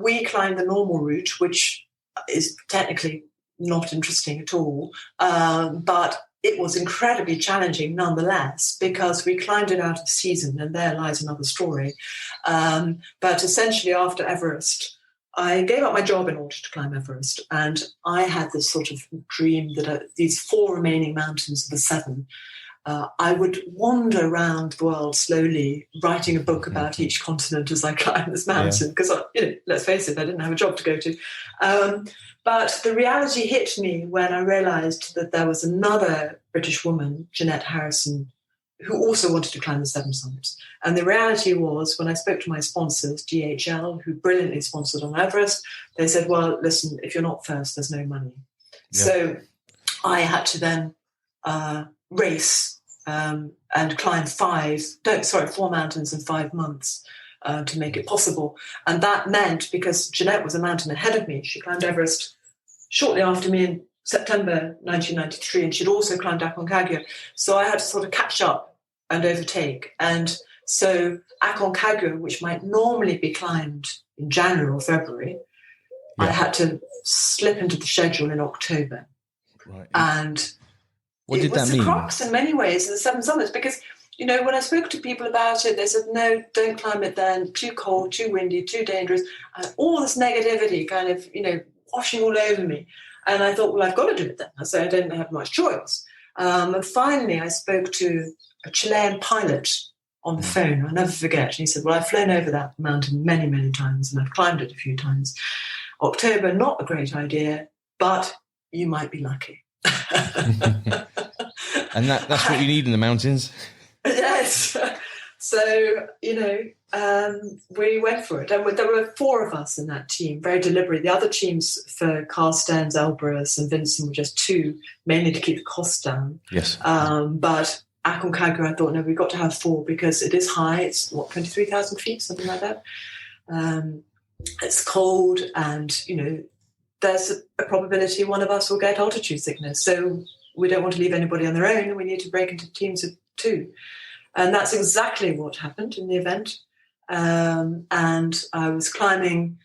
We climbed the normal route, which is technically not interesting at all, but it was incredibly challenging nonetheless, because we climbed it out of season, and there lies another story. But essentially, after Everest, I gave up my job in order to climb Everest, and I had this sort of dream that these 4 remaining mountains of the 7, I would wander around the world slowly, writing a book about each continent as I climbed this mountain, because, let's face it, I didn't have a job to go to. But the reality hit me when I realised that there was another British woman, Jeanette Harrison, who also wanted to climb the 7 summits. And the reality was, when I spoke to my sponsors, DHL, who brilliantly sponsored on Everest, they said, well, listen, if you're not first, there's no money. Yeah. So I had to then race and climb 4 mountains in 5 months to make it possible. And that meant, because Jeanette was a mountain ahead of me, she climbed Everest shortly after me in September 1993, and she'd also climbed Aconcagua. So I had to sort of catch up and overtake. And so Aconcagua, which might normally be climbed in January or February, I had to slip into the schedule in October. Right. And what did that mean? It was the crux in many ways of the 7 summits, because, when I spoke to people about it, they said, no, don't climb it then, too cold, too windy, too dangerous, and all this negativity kind of, washing all over me. And I thought, well, I've got to do it then. So I didn't have much choice. And finally, I spoke to a Chilean pilot on the phone. I'll never forget. And he said, well, I've flown over that mountain many, many times, and I've climbed it a few times. October, not a great idea, but you might be lucky. And that's what you need in the mountains. Yes. So, we went for it. And there were 4 of us in that team, very deliberate. The other teams for Carstens, Elbrus and Vincent were just 2, mainly to keep the costs down. Yes. But Aconcagua, I thought, no, we've got to have 4 because it is high. It's, 23,000 feet, something like that. It's cold, and, there's a probability one of us will get altitude sickness. So we don't want to leave anybody on their own. We need to break into teams of 2. And that's exactly what happened in the event. And I was climbing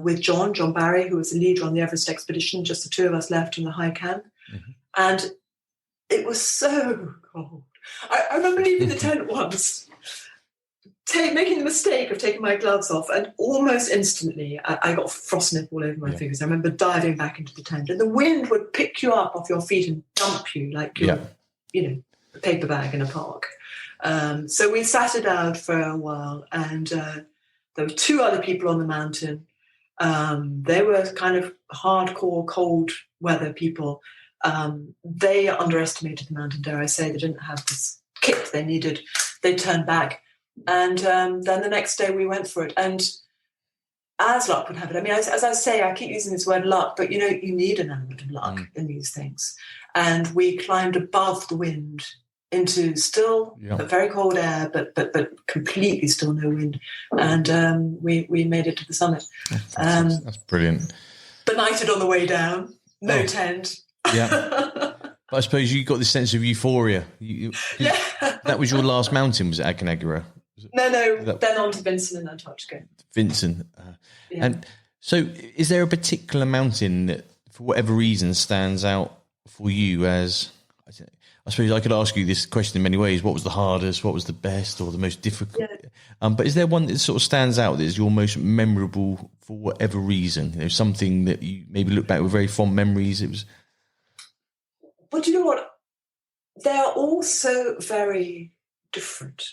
with John Barry, who was the leader on the Everest expedition, just the 2 of us left in the high camp. Mm-hmm. And it was so cold. I remember leaving the tent once, making the mistake of taking my gloves off, and almost instantly I got frostnip all over my fingers. I remember diving back into the tent, and the wind would pick you up off your feet and dump you like you're, a paper bag in a park. So we sat it out for a while, and there were 2 other people on the mountain. They were kind of hardcore cold weather people. They underestimated the mountain, dare I say. They didn't have this kit they needed. They turned back. And then the next day we went for it. And as luck would have it, as I say, I keep using this word luck, but, you need an element of luck in these things. And we climbed above the wind into still very cold air, but completely still no wind. And we made it to the summit. That's brilliant. Benighted on the way down, no tent. Yeah. But I suppose you got this sense of euphoria. That was your last mountain, was it Aconcagua? No, then on to Vincent and Antarctica. Vincent. And so is there a particular mountain that, for whatever reason, stands out for you as... I suppose I could ask you this question in many ways. What was the hardest? What was the best or the most difficult? Yeah. But is there one that sort of stands out that is your most memorable for whatever reason? Something that you maybe look back with very fond memories. It was... But you know what? They're all so very different.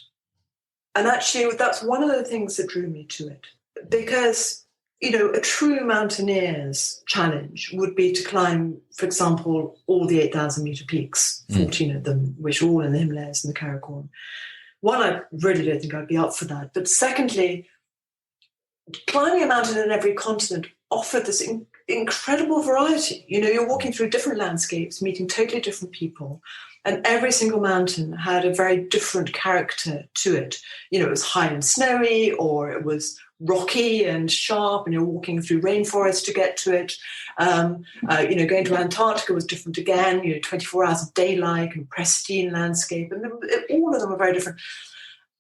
And actually, that's one of the things that drew me to it. Because, a true mountaineer's challenge would be to climb, for example, all the 8,000-metre peaks, 14 of them, which are all in the Himalayas and the Karakoram. One, I really don't think I'd be up for that. But secondly, climbing a mountain in every continent offered this incredible variety. You're walking through different landscapes, meeting totally different people. And every single mountain had a very different character to it. You know, it was high and snowy, or it was rocky and sharp, and you're walking through rainforest to get to it. You know, going to Antarctica was different again, you know, 24 hours of daylight and pristine landscape. And all of them are very different.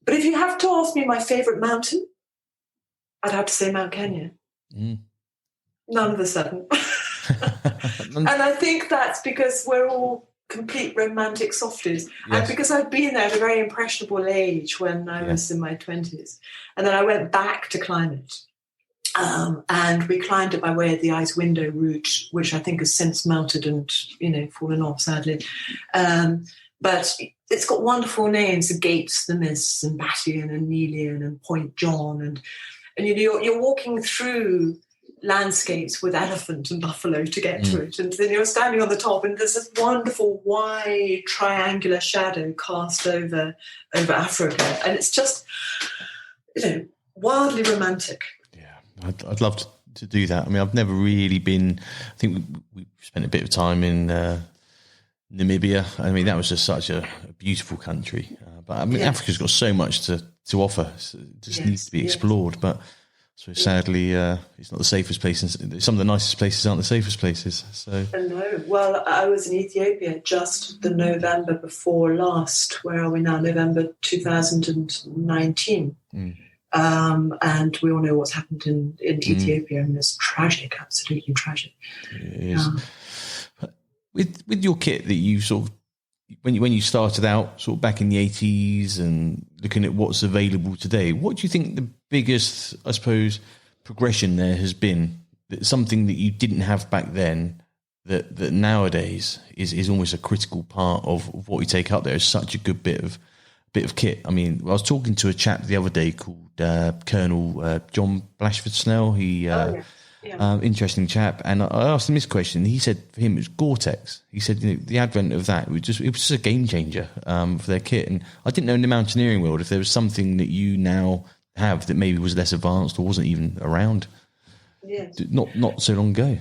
But if you have to ask me my favorite mountain, I'd have to say Mount Kenya. None of the seven. And I think that's because we're all complete romantic softies. Yes. And because I'd been there at a very impressionable age when I was in my 20s. And then I went back to climb it. And we climbed it by way of the ice window route, which I think has since melted and, you know, fallen off, sadly. But it's got wonderful names, the Gates, the Mists, and Batian, and Nelian, and Point John. And you know, you're walking through landscapes with elephant and buffalo to get to it, and then you're standing on the top, and there's this wonderful wide triangular shadow cast over Africa, and it's just, you know, wildly romantic. Yeah, I'd love to do that. I mean, I've never really been. I think we spent a bit of time in Namibia. I mean, that was just such a beautiful country. But I mean, Africa's got so much to offer. It just needs to be explored. But so sadly, it's not the safest place. And some of the nicest places aren't the safest places. So no. Well, I was in Ethiopia just the November before last. Where are we now? November 2019. And we all know what's happened in Ethiopia, and it's tragic, absolutely tragic. It is. With your kit that you sort of, when you started out sort of back in the 80s and looking at what's available today, what do you think the biggest, I suppose, progression there has been? That something that you didn't have back then that nowadays is almost a critical part of what you take up there. Is such a good bit of kit. I mean, I was talking to a chap the other day called Colonel John Blashford Snell. He interesting chap, and I asked him this question. He said for him it was Gore-Tex. He said, you know, the advent of that it was just a game changer for their kit. And I didn't know in the mountaineering world if there was something that you now have that maybe was less advanced or wasn't even around. Yes. Not so long ago.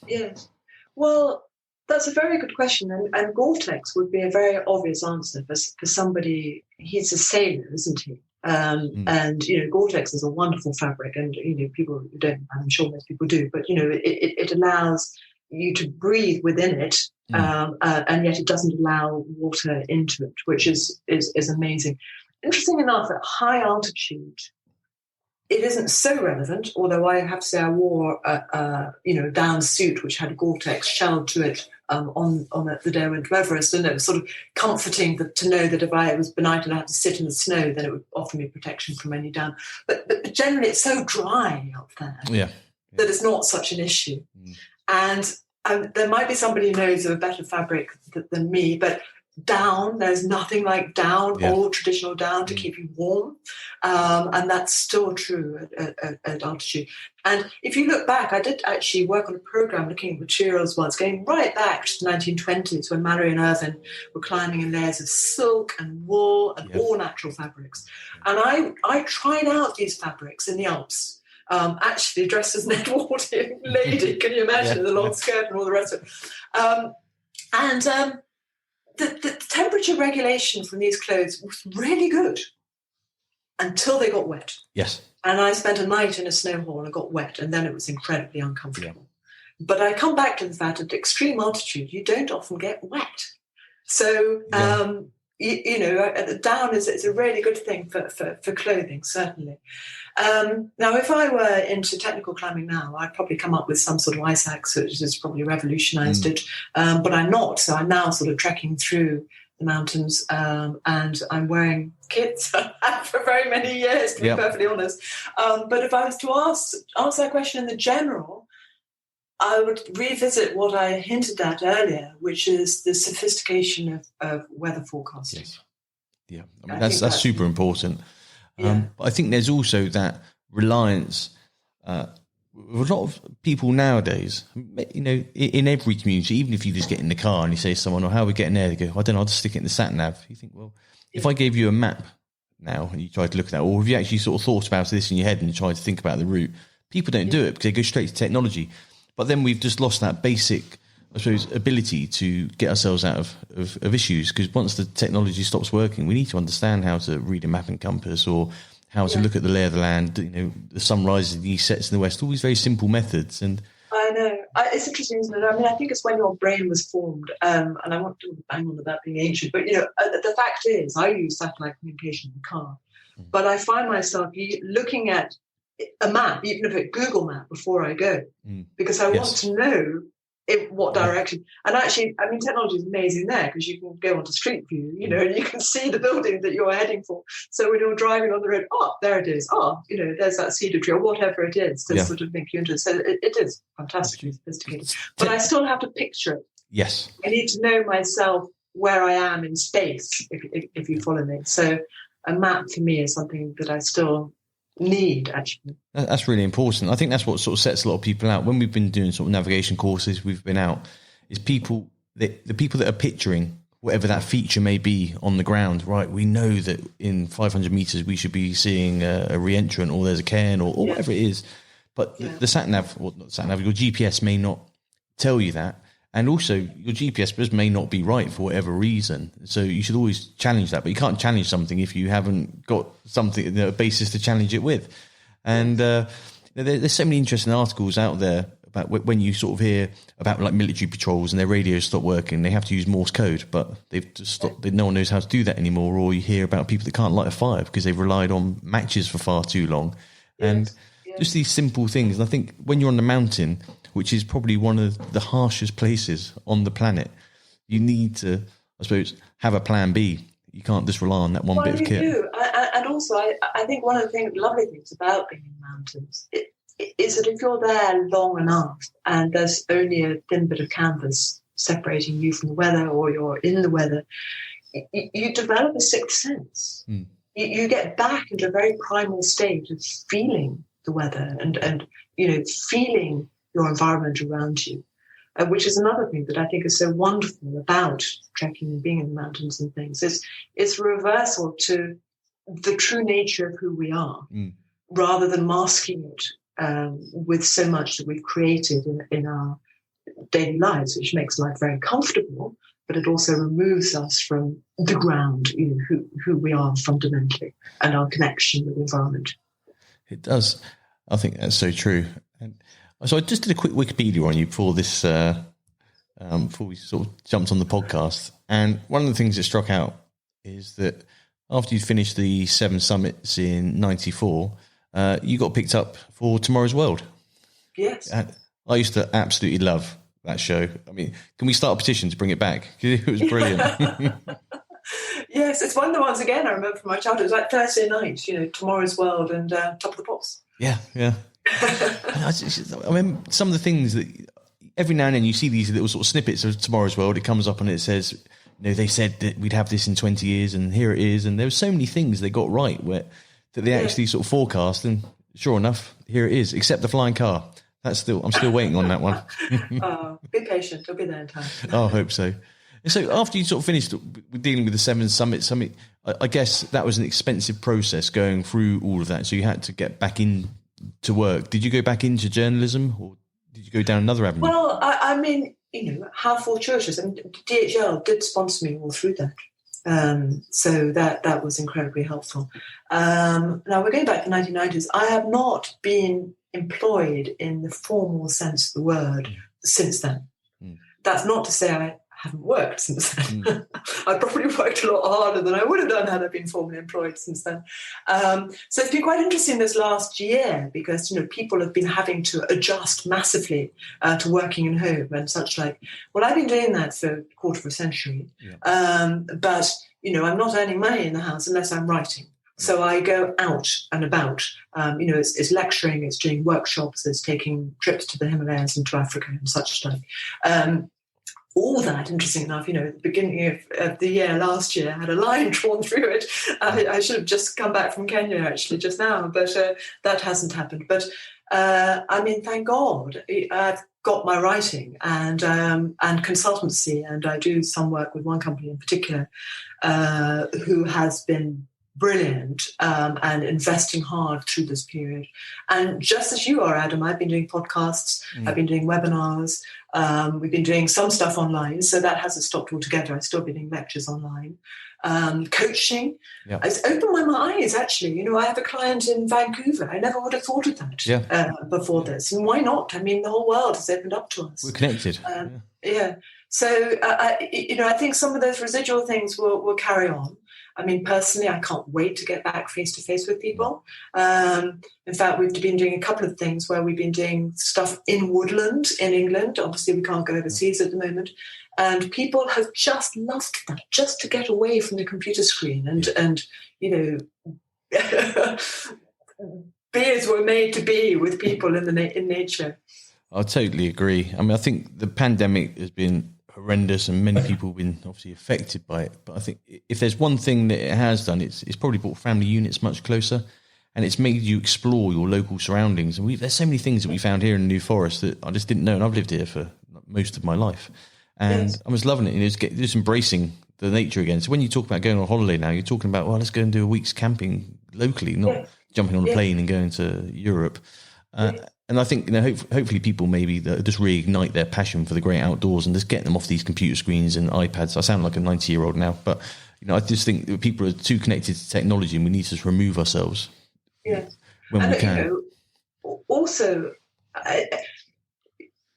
Yes. Well, that's a very good question, and Gore-Tex would be a very obvious answer for somebody. He's a sailor, isn't he? And you know, Gore-Tex is a wonderful fabric, and you know, people who don't, I'm sure most people do, but you know, it allows you to breathe within it, and yet it doesn't allow water into it, which is amazing. Interesting enough, at high altitude, it isn't so relevant. Although I have to say, I wore a down suit which had Gore-Tex shelled to it on the day I went to Everest, and it was sort of comforting to know that if I was benighted and I had to sit in the snow, then it would offer me protection from any down. But generally, it's so dry up there that it's not such an issue. And there might be somebody who knows of a better fabric than me, but down, there's nothing like down, old traditional down to keep you warm, and that's still true at altitude. And if you look back, I did actually work on a program looking at materials once, going right back to the 1920s when Mallory and Irvin were climbing in layers of silk and wool and all natural fabrics. And I tried out these fabrics in the Alps, actually dressed as an Edwardian lady, can you imagine, the long skirt and all the rest of it. The temperature regulation from these clothes was really good until they got wet. Yes. And I spent a night in a snow hall and got wet, and then it was incredibly uncomfortable. Yeah. But I come back to the fact at extreme altitude, you don't often get wet. So, you know, down is a really good thing for clothing, certainly. Now, if I were into technical climbing now, I'd probably come up with some sort of ice axe, which has probably revolutionized it. But I'm not. So I'm now sort of trekking through the mountains, and I'm wearing kits for very many years, to be perfectly honest. But if I was to answer that question in the general, I would revisit what I hinted at earlier, which is the sophistication of weather forecasting. Yes. Yeah, I mean, that's super important. But I think there's also that reliance. A lot of people nowadays, you know, in every community, even if you just get in the car and you say to someone, "Oh, how are we getting there?" They go, "I don't know, I'll just stick it in the sat nav." You think, well, if I gave you a map now and you tried to look at that, or if you actually sort of thought about this in your head and you tried to think about the route, people don't do it because they go straight to technology. But then we've just lost that basic, I I suppose, ability to get ourselves out of issues, because once the technology stops working, we need to understand how to read a map and compass, or how to look at the lay of the land, the sun rises and the sets in the west, all these very simple methods. And I know. It's interesting, isn't it? I mean, I think it's when your brain was formed, and I want to bang on about being ancient, but, the fact is, I use satellite communication in the car, but I find myself looking at a map, even if it's Google Map, before I go, because I want to know in what direction. And actually, I mean, technology is amazing there, because you can go onto Street View, and you can see the building that you're heading for. So when you're driving on the road, there it is. There's that cedar tree, or whatever it is, to sort of make you into it. So it is fantastically sophisticated. But I still have to picture it. Yes. I need to know myself where I am in space, if you follow me. So a map for me is something that I still need, actually. That's really important. I think that's what sort of sets a lot of people out. When we've been doing sort of navigation courses, we've been out, is the people that are picturing whatever that feature may be on the ground, right? We know that in 500 meters we should be seeing a re-entrant, or there's a cairn, or whatever it is. But the sat-nav, or not sat-nav, your GPS may not tell you that. And also, your GPS may not be right for whatever reason. So you should always challenge that. But you can't challenge something if you haven't got something, a basis to challenge it with. And there's so many interesting articles out there about when you sort of hear about like military patrols and their radios stop working. They have to use Morse code, but they've just stopped. No one knows how to do that anymore. Or you hear about people that can't light a fire because they've relied on matches for far too long. And just these simple things. And I think when you're on the mountain, which is probably one of the harshest places on the planet, you need to, I suppose, have a plan B. You can't just rely on that one bit of kit. You do. And also, I think one of the lovely things about being in mountains is that if you're there long enough and there's only a thin bit of canvas separating you from the weather, or you're in the weather, you develop a sixth sense. You get back into a very primal state of feeling the weather and feeling your environment around you, which is another thing that I think is so wonderful about trekking and being in the mountains and things. It's a reversal to the true nature of who we are, rather than masking it with so much that we've created in our daily lives, which makes life very comfortable, but it also removes us from the ground, who we are fundamentally, and our connection with the environment. It does. I think that's so true. And so I just did a quick Wikipedia on you before this, before we sort of jumped on the podcast. And one of the things that struck out is that after you finished the 7 summits in '94, you got picked up for Tomorrow's World. Yes. And I used to absolutely love that show. I mean, can we start a petition to bring it back? It was brilliant. Yes, it's one of the ones, again, I remember from my childhood. It was like Thursday night, Tomorrow's World and Top of the Pops. Yeah. I mean, some of the things that every now and then you see these little sort of snippets of Tomorrow's World. It comes up and it says, they said that we'd have this in 20 years, and here it is. And there were so many things they got right that they actually sort of forecast, and sure enough, here it is. Except the flying car. I'm still waiting on that one. Be patient. It'll be there in time. I hope so. And so after you sort of finished dealing with the 7 summits, I guess that was an expensive process going through all of that. So you had to get back in to work. Did you go back into journalism, or did you go down another avenue? Well, I mean, how fortuitous. I mean, DHL did sponsor me all through that. So that was incredibly helpful. Now, we're going back to the 1990s. I have not been employed in the formal sense of the word since then. That's not to say I haven't worked since then. I've probably worked a lot harder than I would have done had I been formally employed since then. So it's been quite interesting this last year, because people have been having to adjust massively to working in home and such like. Well, I've been doing that for a quarter of a century, but I'm not earning money in the house unless I'm writing. So I go out and about. It's lecturing, it's doing workshops, it's taking trips to the Himalayas and to Africa and such like. All that, interesting enough, at the beginning of the year last year, I had a line drawn through it. I should have just come back from Kenya, actually, just now, but that hasn't happened. But, thank God, I've got my writing and consultancy, and I do some work with one company in particular who has been brilliant, and investing hard through this period. And just as you are, Adam, I've been doing podcasts, I've been doing webinars, we've been doing some stuff online, so that hasn't stopped altogether. I've still been doing lectures online. Coaching. Yeah. It's opened my eyes, actually. I have a client in Vancouver. I never would have thought of that before this. And why not? I mean, the whole world has opened up to us. We're connected. So, I think some of those residual things will carry on. I mean, personally, I can't wait to get back face-to-face with people. In fact, we've been doing a couple of things where we've been doing stuff in woodland in England. Obviously, we can't go overseas at the moment. And people have just loved that, just to get away from the computer screen. And beers were made to be with people in nature. I totally agree. I mean, I think the pandemic has been horrendous and many people have been obviously affected by it. But I think if there's one thing that it has done, it's probably brought family units much closer, and it's made you explore your local surroundings. And there's so many things that we found here in the New Forest that I just didn't know, and I've lived here for most of my life. And I was loving it. Just embracing the nature again. So when you talk about going on holiday now, you're talking about, well, let's go and do a week's camping locally, not jumping on a plane and going to Europe. And I think, hopefully people maybe just reignite their passion for the great outdoors and just get them off these computer screens and iPads. I sound like a 90-year-old now, but I just think that people are too connected to technology, and we need to just remove ourselves when we can. Also,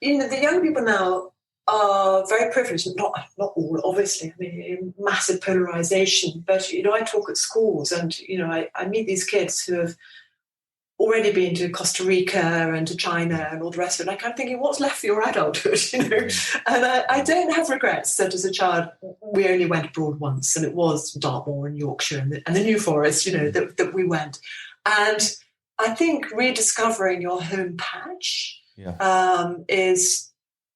the young people now are very privileged, not all, obviously. I mean, massive polarization. But, I talk at schools and, I meet these kids who have already been to Costa Rica and to China and all the rest of it. Like, I'm thinking, what's left for your adulthood, And I don't have regrets that as a child, we only went abroad once, and it was Dartmoor and Yorkshire and the New Forest, that we went. And I think rediscovering your home patch is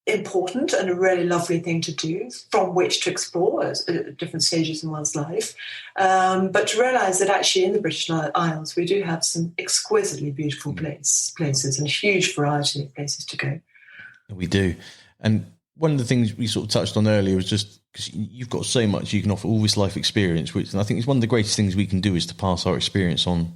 important and a really lovely thing to do, from which to explore at different stages in one's life. But to realise that actually in the British Isles, we do have some exquisitely beautiful places and a huge variety of places to go. We do. And one of the things we sort of touched on earlier was just because you've got so much, you can offer all this life experience, and I think it's one of the greatest things we can do is to pass our experience on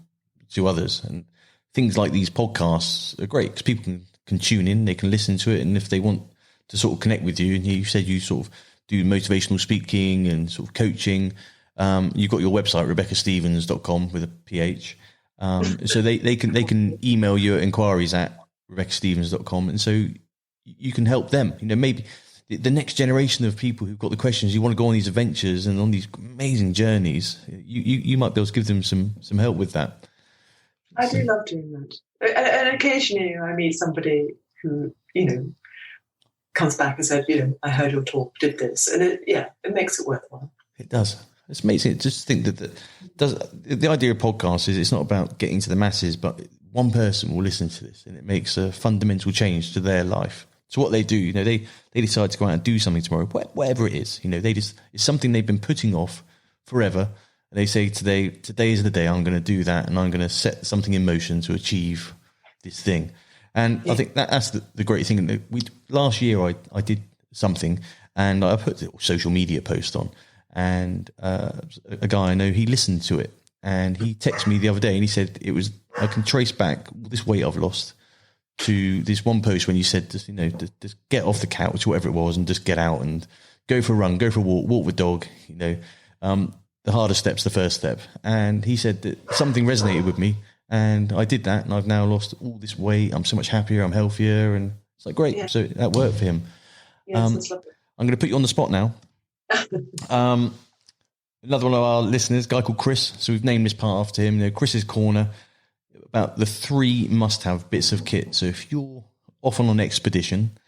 to others. And things like these podcasts are great because people can tune in, they can listen to it, and if they want to sort of connect with you, and you said you sort of do motivational speaking and sort of coaching. You've got your website, RebeccaStevens.com with a PH. So they can email you at inquiries at RebeccaStevens.com. And so you can help them. Maybe the next generation of people who've got the questions, you want to go on these adventures and on these amazing journeys, you might be able to give them some help with that. I do love doing that. And occasionally I meet somebody who, comes back and said, I heard your talk, did this. And it makes it worthwhile. It does. It's amazing. Just think that the idea of podcasts is it's not about getting to the masses, but one person will listen to this and it makes a fundamental change to their life. So what they do, they decide to go out and do something tomorrow, whatever it is, it's something they've been putting off forever. And they say today is the day I'm going to do that, and I'm going to set something in motion to achieve this thing. And I think that's the great thing. Last year I did something, and I put a social media post on, and a guy I know, he listened to it, and he texted me the other day, and he said I can trace back this weight I've lost to this one post when you said just get off the couch, whatever it was, and just get out and go for a run, go for a walk with dog. The hardest step's the first step. And he said that something resonated with me. And I did that, and I've now lost all this weight. I'm so much happier. I'm healthier, and it's like great. Yeah. So that worked for him. Yes, that's lovely. I'm going to put you on the spot now. Another one of our listeners, a guy called Chris. So we've named this part after him. Chris's Corner, about the 3 must-have bits of kit. So if you're off on an expedition,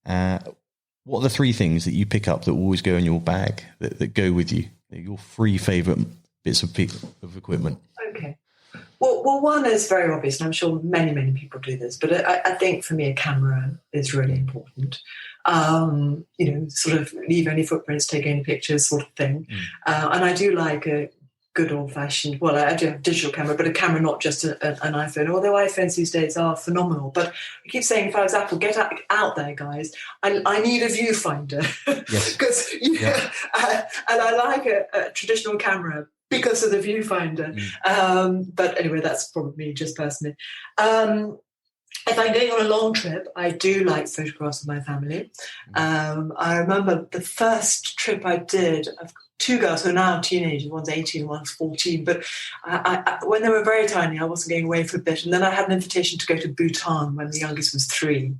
what are the 3 things that you pick up that always go in your bag that go with you? Your 3 favourite bits of equipment. Okay. Well, one is very obvious, and I'm sure many, many people do this, but I think for me a camera is really important. Sort of leave any footprints, take any pictures sort of thing. And I do like a good old-fashioned, well, I do have a digital camera, but a camera, not just an iPhone, although iPhones these days are phenomenal. But I keep saying, if I was Apple, get out there, guys. I need a viewfinder. Because and I like a traditional camera because of the viewfinder. But anyway, that's probably me just personally. If I'm going on a long trip, I do like photographs of my family. I remember the first trip I did, I've got two girls who are now teenagers, one's 18, one's 14, but I, when they were very tiny, I wasn't going away for a bit. And then I had an invitation to go to Bhutan when the youngest was 3.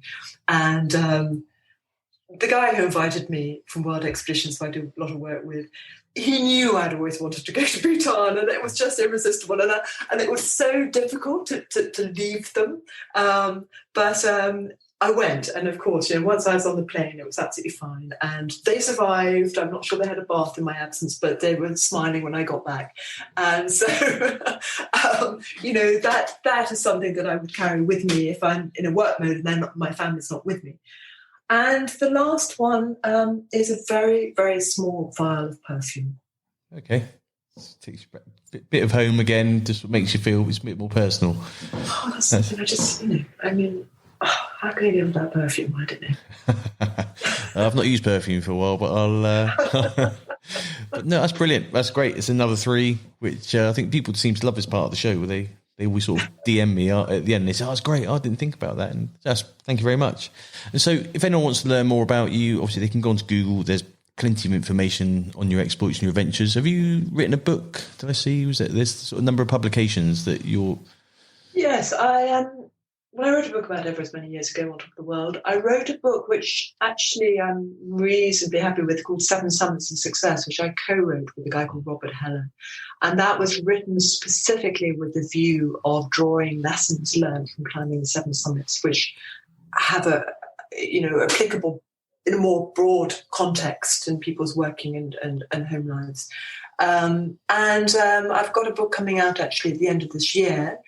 And the guy who invited me from World Expeditions, who I do a lot of work with, he knew I'd always wanted to go to Bhutan, and it was just irresistible. And it was so difficult to leave them. But I went. And of course, once I was on the plane, it was absolutely fine. And they survived. I'm not sure they had a bath in my absence, but they were smiling when I got back. And so, that is something that I would carry with me if I'm in a work mode and then my family's not with me. And the last one is a very, very small vial of perfume. Okay. Takes you back a bit of home again, just makes you feel it's a bit more personal. Oh, that's something I just, how can you live without perfume? I don't know. I've not used perfume for a while, but I'll... But no, that's brilliant. That's great. It's another 3, which I think people seem to love this part of the show, where they always sort of DM me at the end. They say, it's great. I didn't think about that. And thank you very much. And so if anyone wants to learn more about you, obviously they can go onto Google. There's plenty of information on your exploits and your adventures. Have you written a book? Did I see? There's sort of a number of publications that you're... Yes, when I wrote a book about Everest many years ago, On Top of the World, I wrote a book which actually I'm reasonably happy with, called 7 Summits of Success, which I co-wrote with a guy called Robert Heller. And that was written specifically with the view of drawing lessons learned from climbing the 7 summits, which have applicable in a more broad context in people's working and home lives. And I've got a book coming out actually at the end of this year,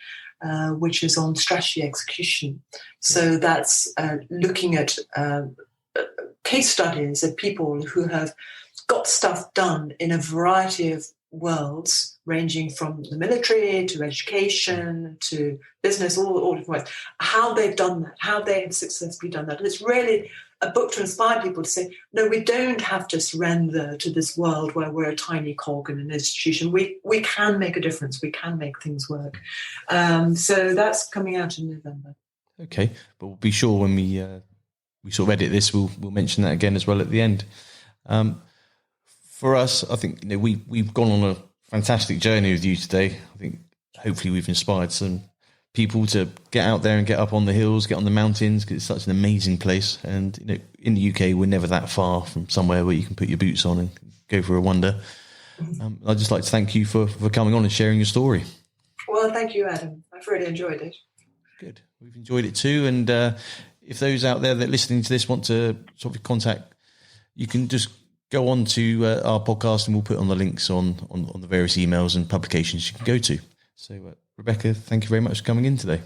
which is on strategy execution. So that's looking at case studies of people who have got stuff done in a variety of worlds, ranging from the military to education to business, all different ways, how they've done that, how they have successfully done that. And it's really a book to inspire people to say, no, we don't have to surrender to this world where we're a tiny cog in an institution. We can make a difference. We can make things work. So that's coming out in November. Okay, but we'll be sure when we sort of edit this, we'll mention that again as well at the end. For us, I think we've gone on a fantastic journey with you today. I think hopefully we've inspired some people to get out there and get up on the hills, get on the mountains, because it's such an amazing place. And in the UK, we're never that far from somewhere where you can put your boots on and go for a wander. I'd just like to thank you for coming on and sharing your story. Well, thank you, Adam. I've really enjoyed it. Good. We've enjoyed it too. And if those out there that are listening to this want to sort of contact, you can just go on to our podcast and we'll put on the links on the various emails and publications you can go to. So, Rebecca, thank you very much for coming in today.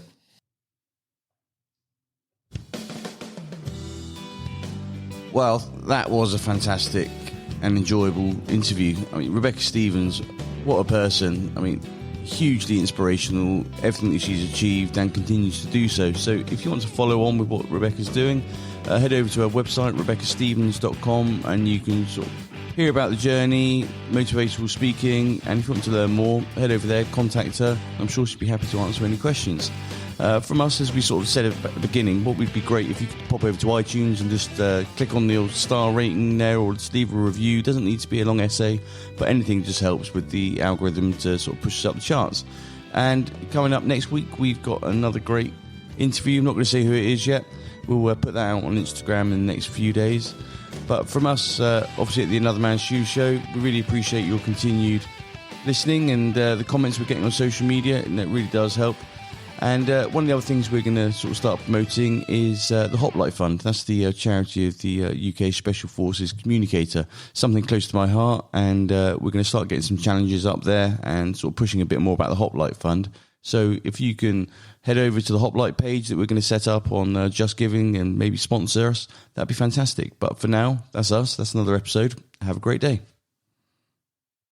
Well, that was a fantastic and enjoyable interview. I mean, Rebecca Stevens, what a person. I mean, hugely inspirational, everything that she's achieved and continues to do so. So if you want to follow on with what Rebecca's doing, head over to her website, rebeccastevens.com, and you can sort of hear about the journey, motivational speaking, and if you want to learn more, head over there, contact her. I'm sure she'd be happy to answer any questions. From us, as we sort of said at the beginning, what would be great if you could pop over to iTunes and just click on the old star rating there, or just leave a review. It doesn't need to be a long essay, but anything just helps with the algorithm to sort of push us up the charts. And coming up next week, we've got another great interview. I'm not going to say who it is yet. We'll put that out on Instagram in the next few days. But from us, obviously at the Another Man's Shoes show, we really appreciate your continued listening and the comments we're getting on social media, and that really does help. And one of the other things we're going to sort of start promoting is the Hoplite Fund. That's the charity of the UK Special Forces Communicator, something close to my heart. And we're going to start getting some challenges up there and sort of pushing a bit more about the Hoplite Fund. So if you can head over to the Hoplite page that we're going to set up on Just Giving and maybe sponsor us, that'd be fantastic. But for now, that's us. That's another episode. Have a great day.